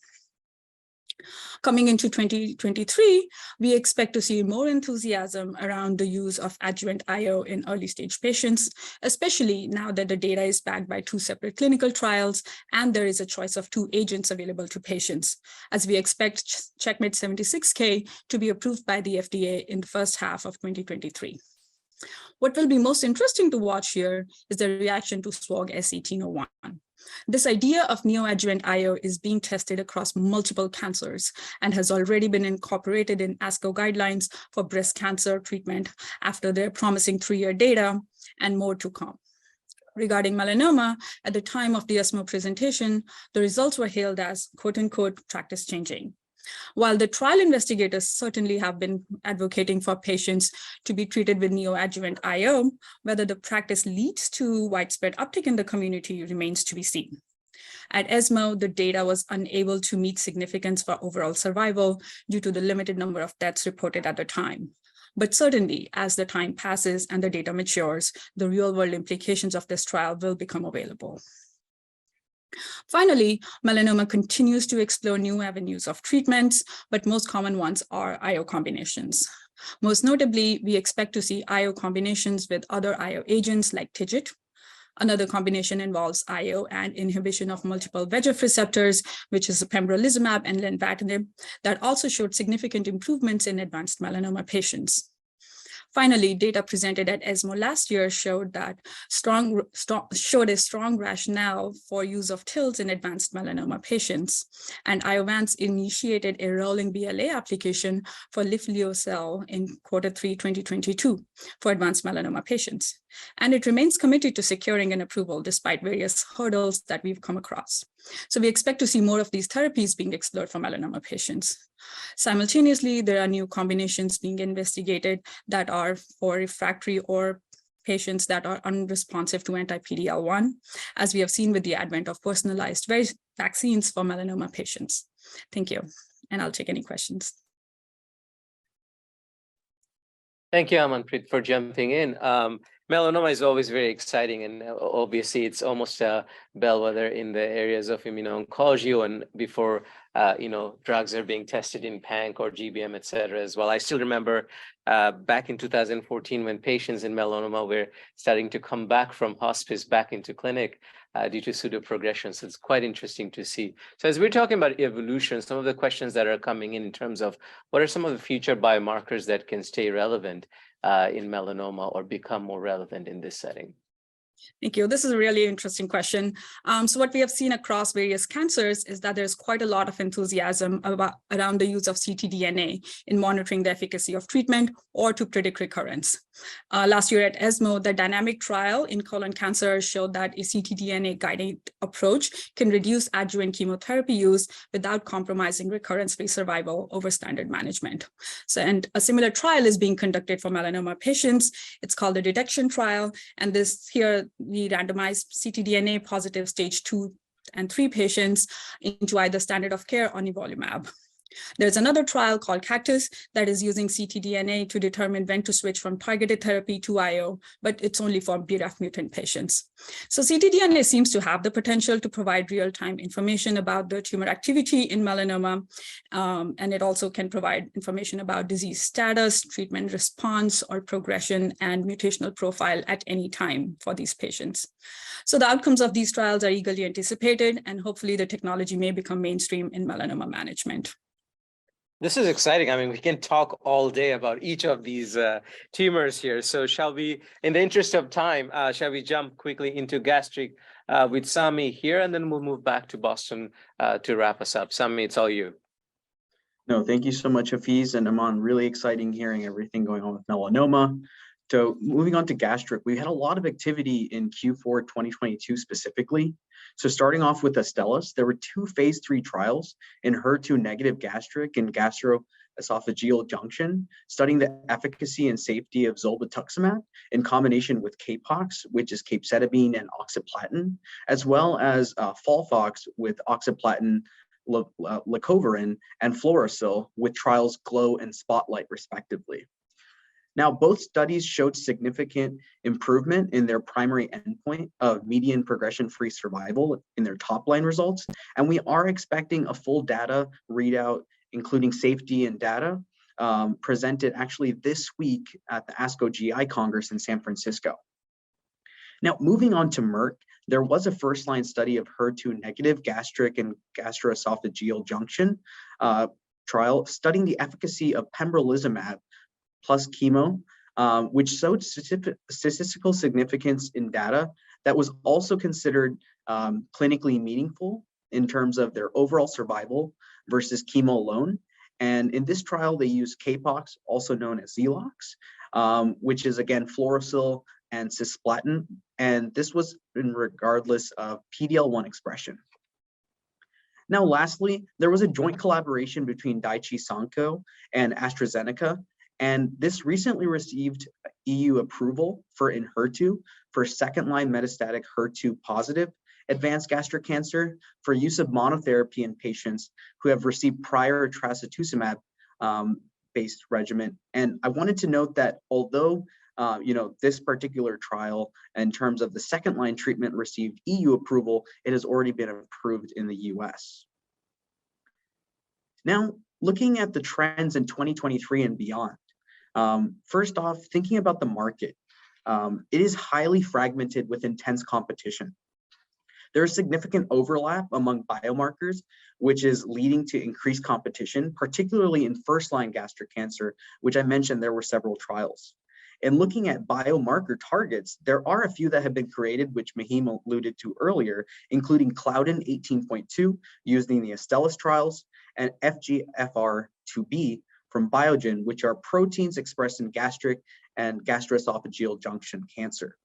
Coming into 2023, we expect to see more enthusiasm around the use of adjuvant IO in early stage patients, especially now that the data is backed by 2 separate clinical trials and there is a choice of 2 agents available to patients, as we expect CheckMate 76K to be approved by the FDA in the first half of 2023. What will be most interesting to watch here is the reaction to SWOG S1801. This idea of neoadjuvant IO is being tested across multiple cancers and has already been incorporated in ASCO guidelines for breast cancer treatment after their promising 3-year data and more to come. Regarding melanoma, at the time of the ESMO presentation, the results were hailed as quote-unquote practice changing. While the trial investigators certainly have been advocating for patients to be treated with neoadjuvant IO, whether the practice leads to widespread uptake in the community remains to be seen. At ESMO, the data was unable to meet significance for overall survival due to the limited number of deaths reported at the time. But certainly, as the time passes and the data matures, the real-world implications of this trial will become available. Finally, melanoma continues to explore new avenues of treatments, but most common ones are IO combinations. Most notably, we expect to see IO combinations with other IO agents like TIGIT. Another combination involves IO and inhibition of multiple VEGF receptors, which is pembrolizumab and lenvatinib, that also showed significant improvements in advanced melanoma patients. Finally, data presented at ESMO last year showed a strong rationale for use of TILs in advanced melanoma patients. And Iovance initiated a rolling BLA application for lifileucel in Q3 2022 for advanced melanoma patients. And it remains committed to securing an approval despite various hurdles that we've come across. So we expect to see more of these therapies being explored for melanoma patients. Simultaneously, there are new combinations being investigated that are for refractory or patients that are unresponsive to anti-PD-L1, as we have seen with the advent of personalized vaccines for melanoma patients. Thank you, and I'll take any questions. Thank you, Amanpreet, for jumping in. Melanoma is always very exciting, and obviously it's almost a bellwether in the areas of immuno-oncology and before drugs are being tested in PANC or GBM, et cetera, as well. I still remember back in 2014 when patients in melanoma were starting to come back from hospice back into clinic due to pseudoprogression. So it's quite interesting to see. So as we're talking about evolution, some of the questions that are coming in terms of what are some of the future biomarkers that can stay relevant in melanoma or become more relevant in this setting? Thank you. This is a really interesting question. So what we have seen across various cancers is that there's quite a lot of enthusiasm around the use of ctDNA in monitoring the efficacy of treatment or to predict recurrence. Last year at ESMO, the dynamic trial in colon cancer showed that a ctDNA guided approach can reduce adjuvant chemotherapy use without compromising recurrence-free survival over standard management. So, and a similar trial is being conducted for melanoma patients. It's called the detection trial, and this here we randomized ctDNA positive stage 2 and 3 patients into either standard of care or nivolumab. There's another trial called Cactus that is using ctDNA to determine when to switch from targeted therapy to IO, but it's only for BRAF mutant patients. So ctDNA seems to have the potential to provide real-time information about the tumor activity in melanoma, and it also can provide information about disease status, treatment response, or progression and mutational profile at any time for these patients. So the outcomes of these trials are eagerly anticipated, and hopefully the technology may become mainstream in melanoma management. This is exciting. I mean, we can talk all day about each of these tumors here. So shall we, in the interest of time, shall we jump quickly into gastric with Sami here, and then we'll move back to Boston to wrap us up. Sami, it's all you. No, thank you so much, Hafiz and Aman. Really exciting hearing everything going on with melanoma. So moving on to gastric, we had a lot of activity in Q4 2022 specifically. So starting off with Astellas, there were 2 phase 3 trials in HER2 negative gastric and gastroesophageal junction, studying the efficacy and safety of zolbetuximab in combination with Capox, which is capecitabine and oxaliplatin, as well as FOLFOX with oxaliplatin, leucovorin, and fluorouracil with trials GLOW and SPOTLIGHT respectively. Now, both studies showed significant improvement in their primary endpoint of median progression-free survival in their top-line results, and we are expecting a full data readout, including safety and data, presented actually this week at the ASCO GI Congress in San Francisco. Now, moving on to Merck, there was a first-line study of HER2 negative gastric and gastroesophageal junction trial studying the efficacy of pembrolizumab plus chemo, which showed statistical significance in data that was also considered clinically meaningful in terms of their overall survival versus chemo alone. And in this trial, they used Capox, also known as Zelox, which is again fluorouracil and cisplatin, and this was regardless of PD-L1 expression. Now, lastly, there was a joint collaboration between Daiichi Sankyo and AstraZeneca, and this recently received EU approval for Enhertu for second-line metastatic HER2 positive advanced gastric cancer for use of monotherapy in patients who have received prior trastuzumab based regimen. And I wanted to note that although this particular trial, in terms of the second-line treatment, received EU approval. It has already been approved in the US. Now, looking at the trends in 2023 and beyond. First off, thinking about the market, it is highly fragmented with intense competition. There is significant overlap among biomarkers, which is leading to increased competition, particularly in first-line gastric cancer, which I mentioned there were several trials. And looking at biomarker targets, there are a few that have been created, which Mahim alluded to earlier, including Claudin 18.2 used in the Astellas trials, and FGFR2b from Biogen, which are proteins expressed in gastric and gastroesophageal junction cancer.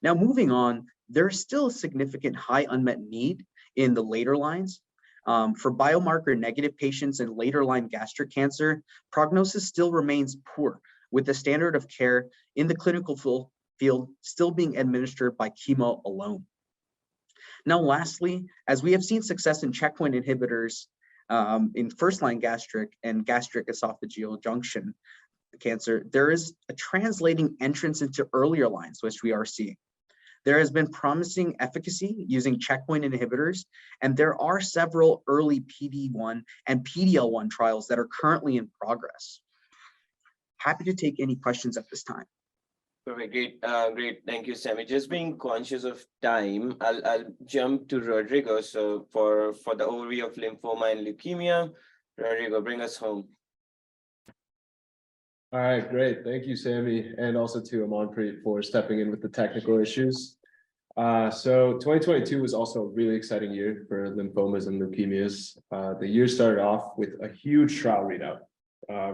Now, moving on, there's still a significant high unmet need in the later lines. For biomarker negative patients in later line gastric cancer, prognosis still remains poor, with the standard of care in the clinical field still being administered by chemo alone. Now, lastly, as we have seen success in checkpoint inhibitors in first-line gastric and gastric esophageal junction cancer, there is a translating entrance into earlier lines, which we are seeing. There has been promising efficacy using checkpoint inhibitors, and there are several early PD-1 and PD-L1 trials that are currently in progress. Happy to take any questions at this time. Perfect, great. Thank you, Sammy. Just being conscious of time, I'll jump to Rodrigo. So for the overview of lymphoma and leukemia, Rodrigo, bring us home. All right, great. Thank you, Sammy, and also to Amanpreet for stepping in with the technical issues. So 2022 was also a really exciting year for lymphomas and leukemias. The year started off with a huge trial readout.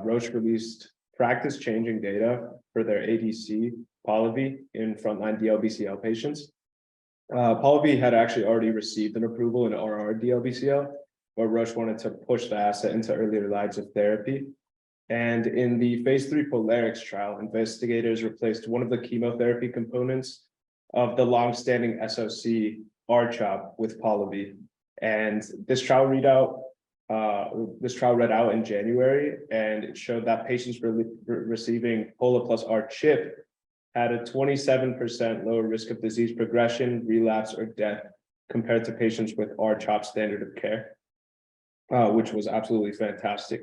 Roche released practice-changing data for their ADC, Polivy, in frontline DLBCL patients. Polivy had actually already received an approval in RR DLBCL, but Roche wanted to push the asset into earlier lines of therapy. And in the phase 3 Polarix trial, investigators replaced one of the chemotherapy components of the longstanding SOC R-CHOP with Polivy. And this trial read out in January, and it showed that patients receiving Pola plus R-CHIP had a 27% lower risk of disease progression, relapse, or death compared to patients with R-CHOP standard of care, which was absolutely fantastic.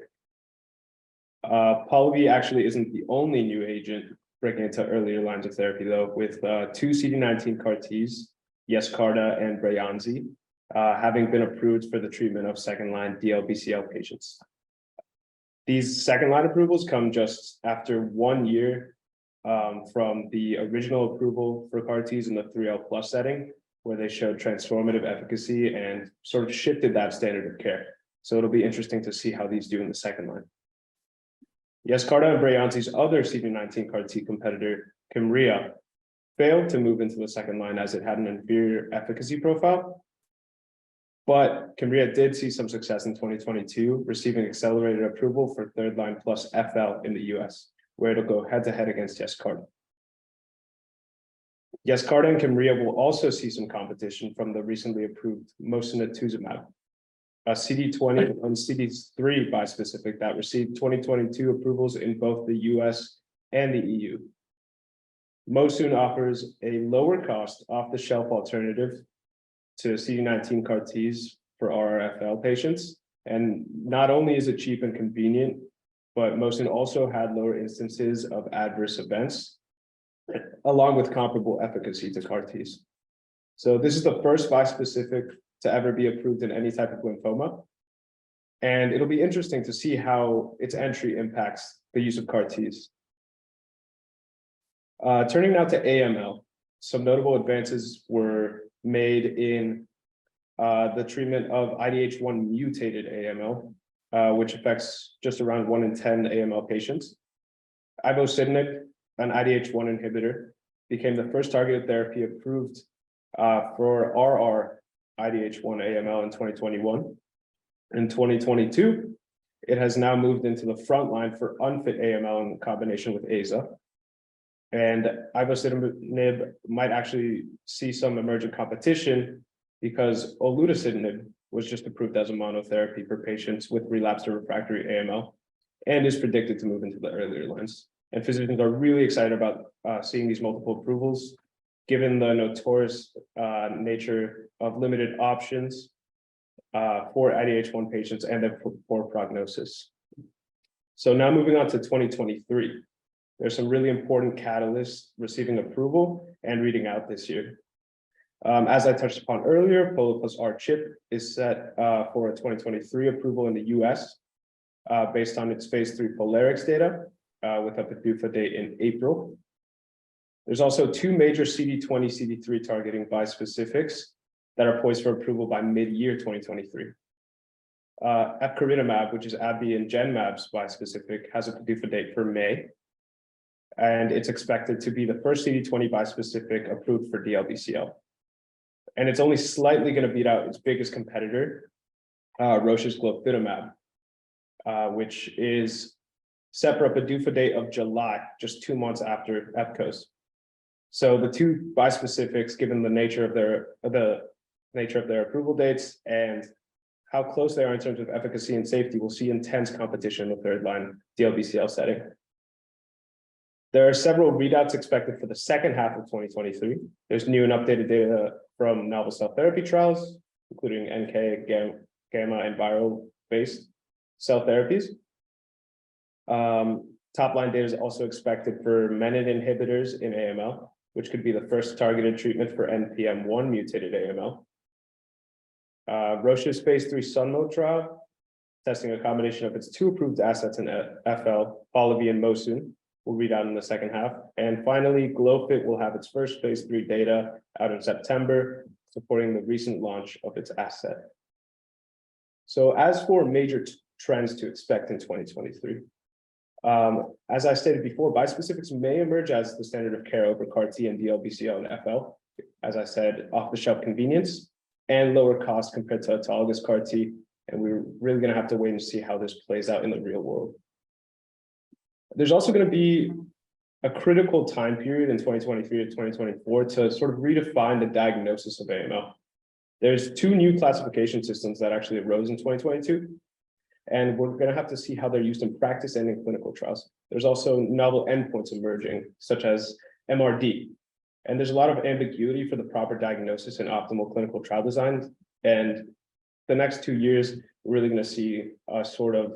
Polivy actually isn't the only new agent breaking into earlier lines of therapy, though, with two CD19 CAR-Ts, Yescarta and Breyanzi, having been approved for the treatment of second-line DLBCL patients. These second-line approvals come just after 1 year from the original approval for CAR-Ts in the 3L+ setting, where they showed transformative efficacy and sort of shifted that standard of care. So it'll be interesting to see how these do in the second line. Yescarta and Breyanzi's other CD19 CAR-T competitor, Kymriah, failed to move into the second line as it had an inferior efficacy profile. But Kymriah did see some success in 2022, receiving accelerated approval for third line plus FL in the US, where it'll go head-to-head against Yescarta. Yescarta and Kymriah will also see some competition from the recently approved mosunetuzumab, a CD20 and CD3 bispecific that received 2022 approvals in both the US and the EU. Mosun offers a lower cost off-the-shelf alternative to CD19 CAR-Ts for RRFL patients. And not only is it cheap and convenient, but Mosun also had lower instances of adverse events, along with comparable efficacy to CAR-Ts. So this is the first bispecific to ever be approved in any type of lymphoma. And it'll be interesting to see how its entry impacts the use of CAR-Ts. Turning now to AML, some notable advances were made in the treatment of IDH1 mutated AML, which affects just around 1 in 10 AML patients. Ivosidenib, an IDH1 inhibitor, became the first targeted therapy approved for RR IDH1 AML in 2021. In 2022, it has now moved into the front line for unfit AML in combination with AZA. And ivosidenib might actually see some emergent competition because olutasidenib was just approved as a monotherapy for patients with relapsed or refractory AML and is predicted to move into the earlier lines. And physicians are really excited about seeing these multiple approvals, given the notorious nature of limited options for IDH1 patients and their poor prognosis. So now moving on to 2023. There's some really important catalysts receiving approval and reading out this year. As I touched upon earlier, Polo plus R-CHP is set for a 2023 approval in the US based on its phase 3 Polarix data with a PDUFA date in April. There's also two major CD20, CD3 targeting bispecifics that are poised for approval by mid-year 2023. Epcoritamab, which is AbbVie and Genmab's bispecific, has a PDUFA date for May. And it's expected to be the first CD20 bispecific approved for DLBCL. And it's only slightly going to beat out its biggest competitor, Roche's glofitamab, which is set for a PDUFA date of July, just 2 months after Epco's. So the two bispecifics, given the nature of their approval dates and how close they are in terms of efficacy and safety, will see intense competition in the third-line DLBCL setting. There are several readouts expected for the second half of 2023. There's new and updated data from novel cell therapy trials, including NK, gamma, and viral-based cell therapies. Top-line data is also expected for menin inhibitors in AML, which could be the first targeted treatment for NPM1 mutated AML. Roche's phase 3 Sunmo trial, testing a combination of its two approved assets in FL, Polivy and Mosun, will read out in the second half. And finally, Glofit will have its first phase 3 data out in September, supporting the recent launch of its asset. So as for major trends to expect in 2023, as I stated before, bispecifics may emerge as the standard of care over CAR-T and DLBCL and FL. As I said, off-the-shelf convenience and lower cost compared to autologous CAR-T. And we're really going to have to wait and see how this plays out in the real world. There's also going to be a critical time period in 2023 to 2024 to sort of redefine the diagnosis of AML. There's two new classification systems that actually arose in 2022, and we're going to have to see how they're used in practice and in clinical trials. There's also novel endpoints emerging, such as MRD, and there's a lot of ambiguity for the proper diagnosis and optimal clinical trial design. And the next 2 years, we're really going to see a sort of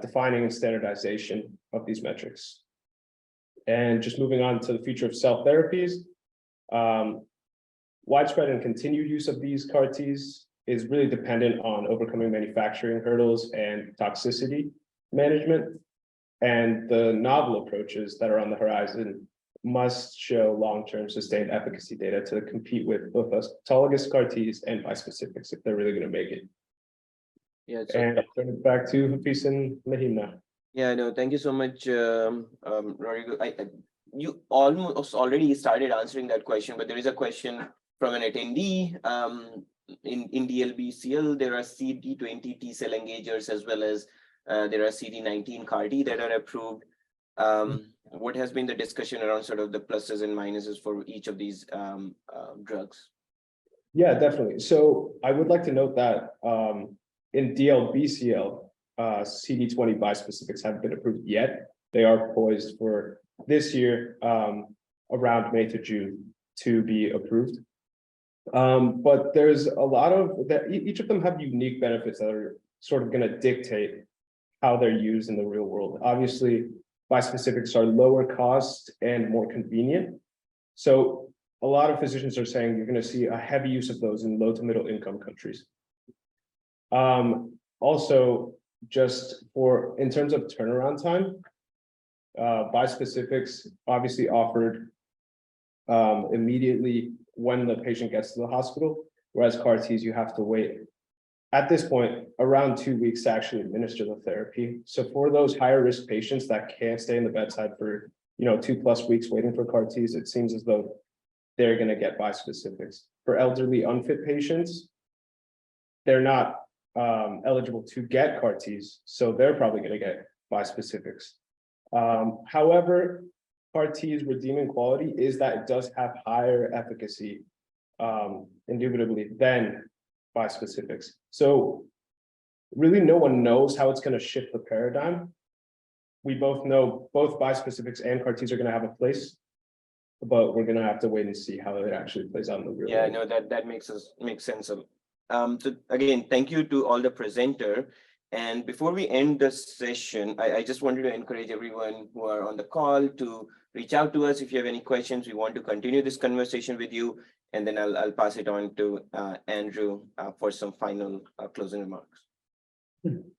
defining and standardization of these metrics. And just moving on to the future of cell therapies, widespread and continued use of these CAR-Ts is really dependent on overcoming manufacturing hurdles and toxicity management. And the novel approaches that are on the horizon must show long-term sustained efficacy data to compete with both autologous CAR-Ts and bispecifics if they're really going to make it. Yeah, so And I'll turn it back to Hafiz and Mahim now. yeah, no, thank you so much, Rodrigo. You almost already started answering that question, but there is a question from an attendee. In DLBCL, there are CD20 T cell engagers as well as there are CD19 CAR-T that are approved. What has been the discussion around sort of the pluses and minuses for each of these drugs? Yeah, definitely. So I would like to note that in DLBCL, CD20 bispecifics haven't been approved yet. They are poised for this year, around May to June, to be approved. But there's a lot of that. Each of them have unique benefits that are sort of going to dictate how they're used in the real world. Obviously, bispecifics are lower cost and more convenient. So a lot of physicians are saying you're going to see a heavy use of those in low to middle income countries. Also, just in terms of turnaround time, bispecifics obviously offered immediately when the patient gets to the hospital, whereas CAR-Ts, you have to wait at this point around 2 weeks to actually administer the therapy. So for those higher risk patients that can't stay in the bedside for 2+ weeks waiting for CAR-Ts, it seems as though they're going to get bispecifics. For elderly unfit patients, they're not eligible to get CAR-Ts, so they're probably going to get bispecifics. However, CAR-T's redeeming quality is that it does have higher efficacy, indubitably, than bispecifics. So really no one knows how it's going to shift the paradigm. we both know both bispecifics and CAR Ts are going to have a place, but we're going to have to wait and see how it actually plays out in the real Yeah, world. no, that makes sense. So again, thank you to all the presenter. And before we end the session, I just wanted to encourage everyone who are on the call to reach out to us if you have any questions. We want to continue this conversation with you, and then I'll pass it on to Andrew for some final closing remarks.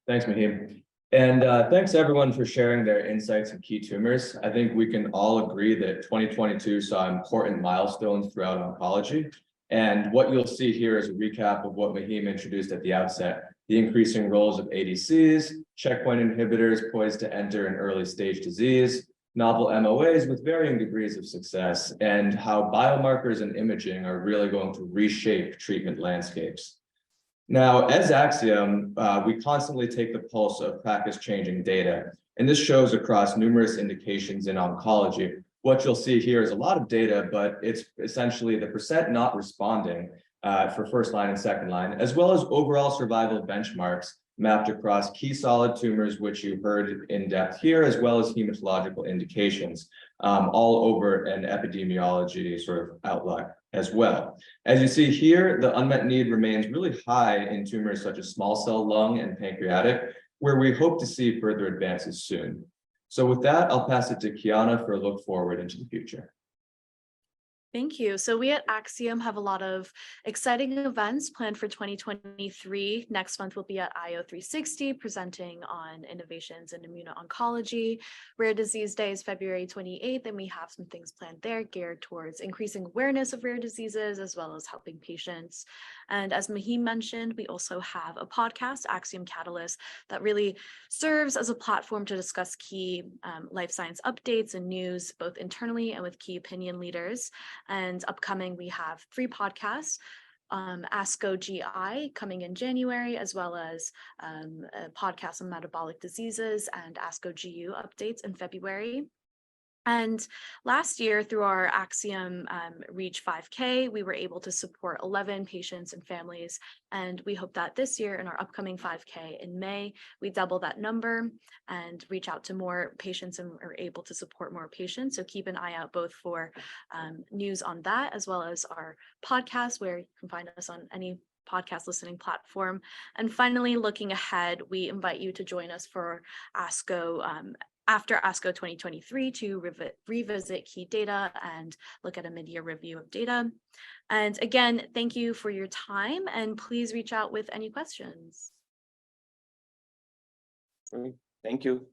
Thanks, Mahim. And thanks everyone for sharing their insights in key tumors. I think we can all agree that 2022 saw important milestones throughout oncology. And what you'll see here is a recap of what Mahim introduced at the outset: the increasing roles of ADCs, checkpoint inhibitors poised to enter an early stage disease, novel MOAs with varying degrees of success, and how biomarkers and imaging are really going to reshape treatment landscapes. Now, as Axiom, we constantly take the pulse of practice-changing data, and this shows across numerous indications in oncology. What you'll see here is a lot of data, but it's essentially the percent not responding for first line and second line, as well as overall survival benchmarks mapped across key solid tumors, which you heard in depth here, as well as hematological indications, all over an epidemiology sort of outlook as well. As you see here, the unmet need remains really high in tumors such as small cell lung and pancreatic, where we hope to see further advances soon. So with that, I'll pass it to Kiana for a look forward into the future. Thank you. So we at Axiom have a lot of exciting events planned for 2023. Next month, we'll be at IO 360 presenting on innovations in immuno-oncology. Rare Disease Day is February 28th, and we have some things planned there geared towards increasing awareness of rare diseases as well as helping patients. And as Mahim mentioned, we also have a podcast, Axiom Catalyst, that really serves as a platform to discuss key life science updates and news, both internally and with key opinion leaders. And upcoming, we have 3 podcasts, ASCO GI coming in January, as well as a podcast on metabolic diseases and ASCO GU updates in February. And last year, through our Axiom Reach 5K, we were able to support 11 patients and families. And we hope that this year in our upcoming 5K in May, we double that number and reach out to more patients and are able to support more patients. So keep an eye out both for news on that, as well as our podcast, where you can find us on any podcast listening platform. And finally, looking ahead, we invite you to join us for ASCO after ASCO 2023 to revisit key data and look at a mid-year review of data. And again, thank you for your time, and please reach out with any questions. Thank you.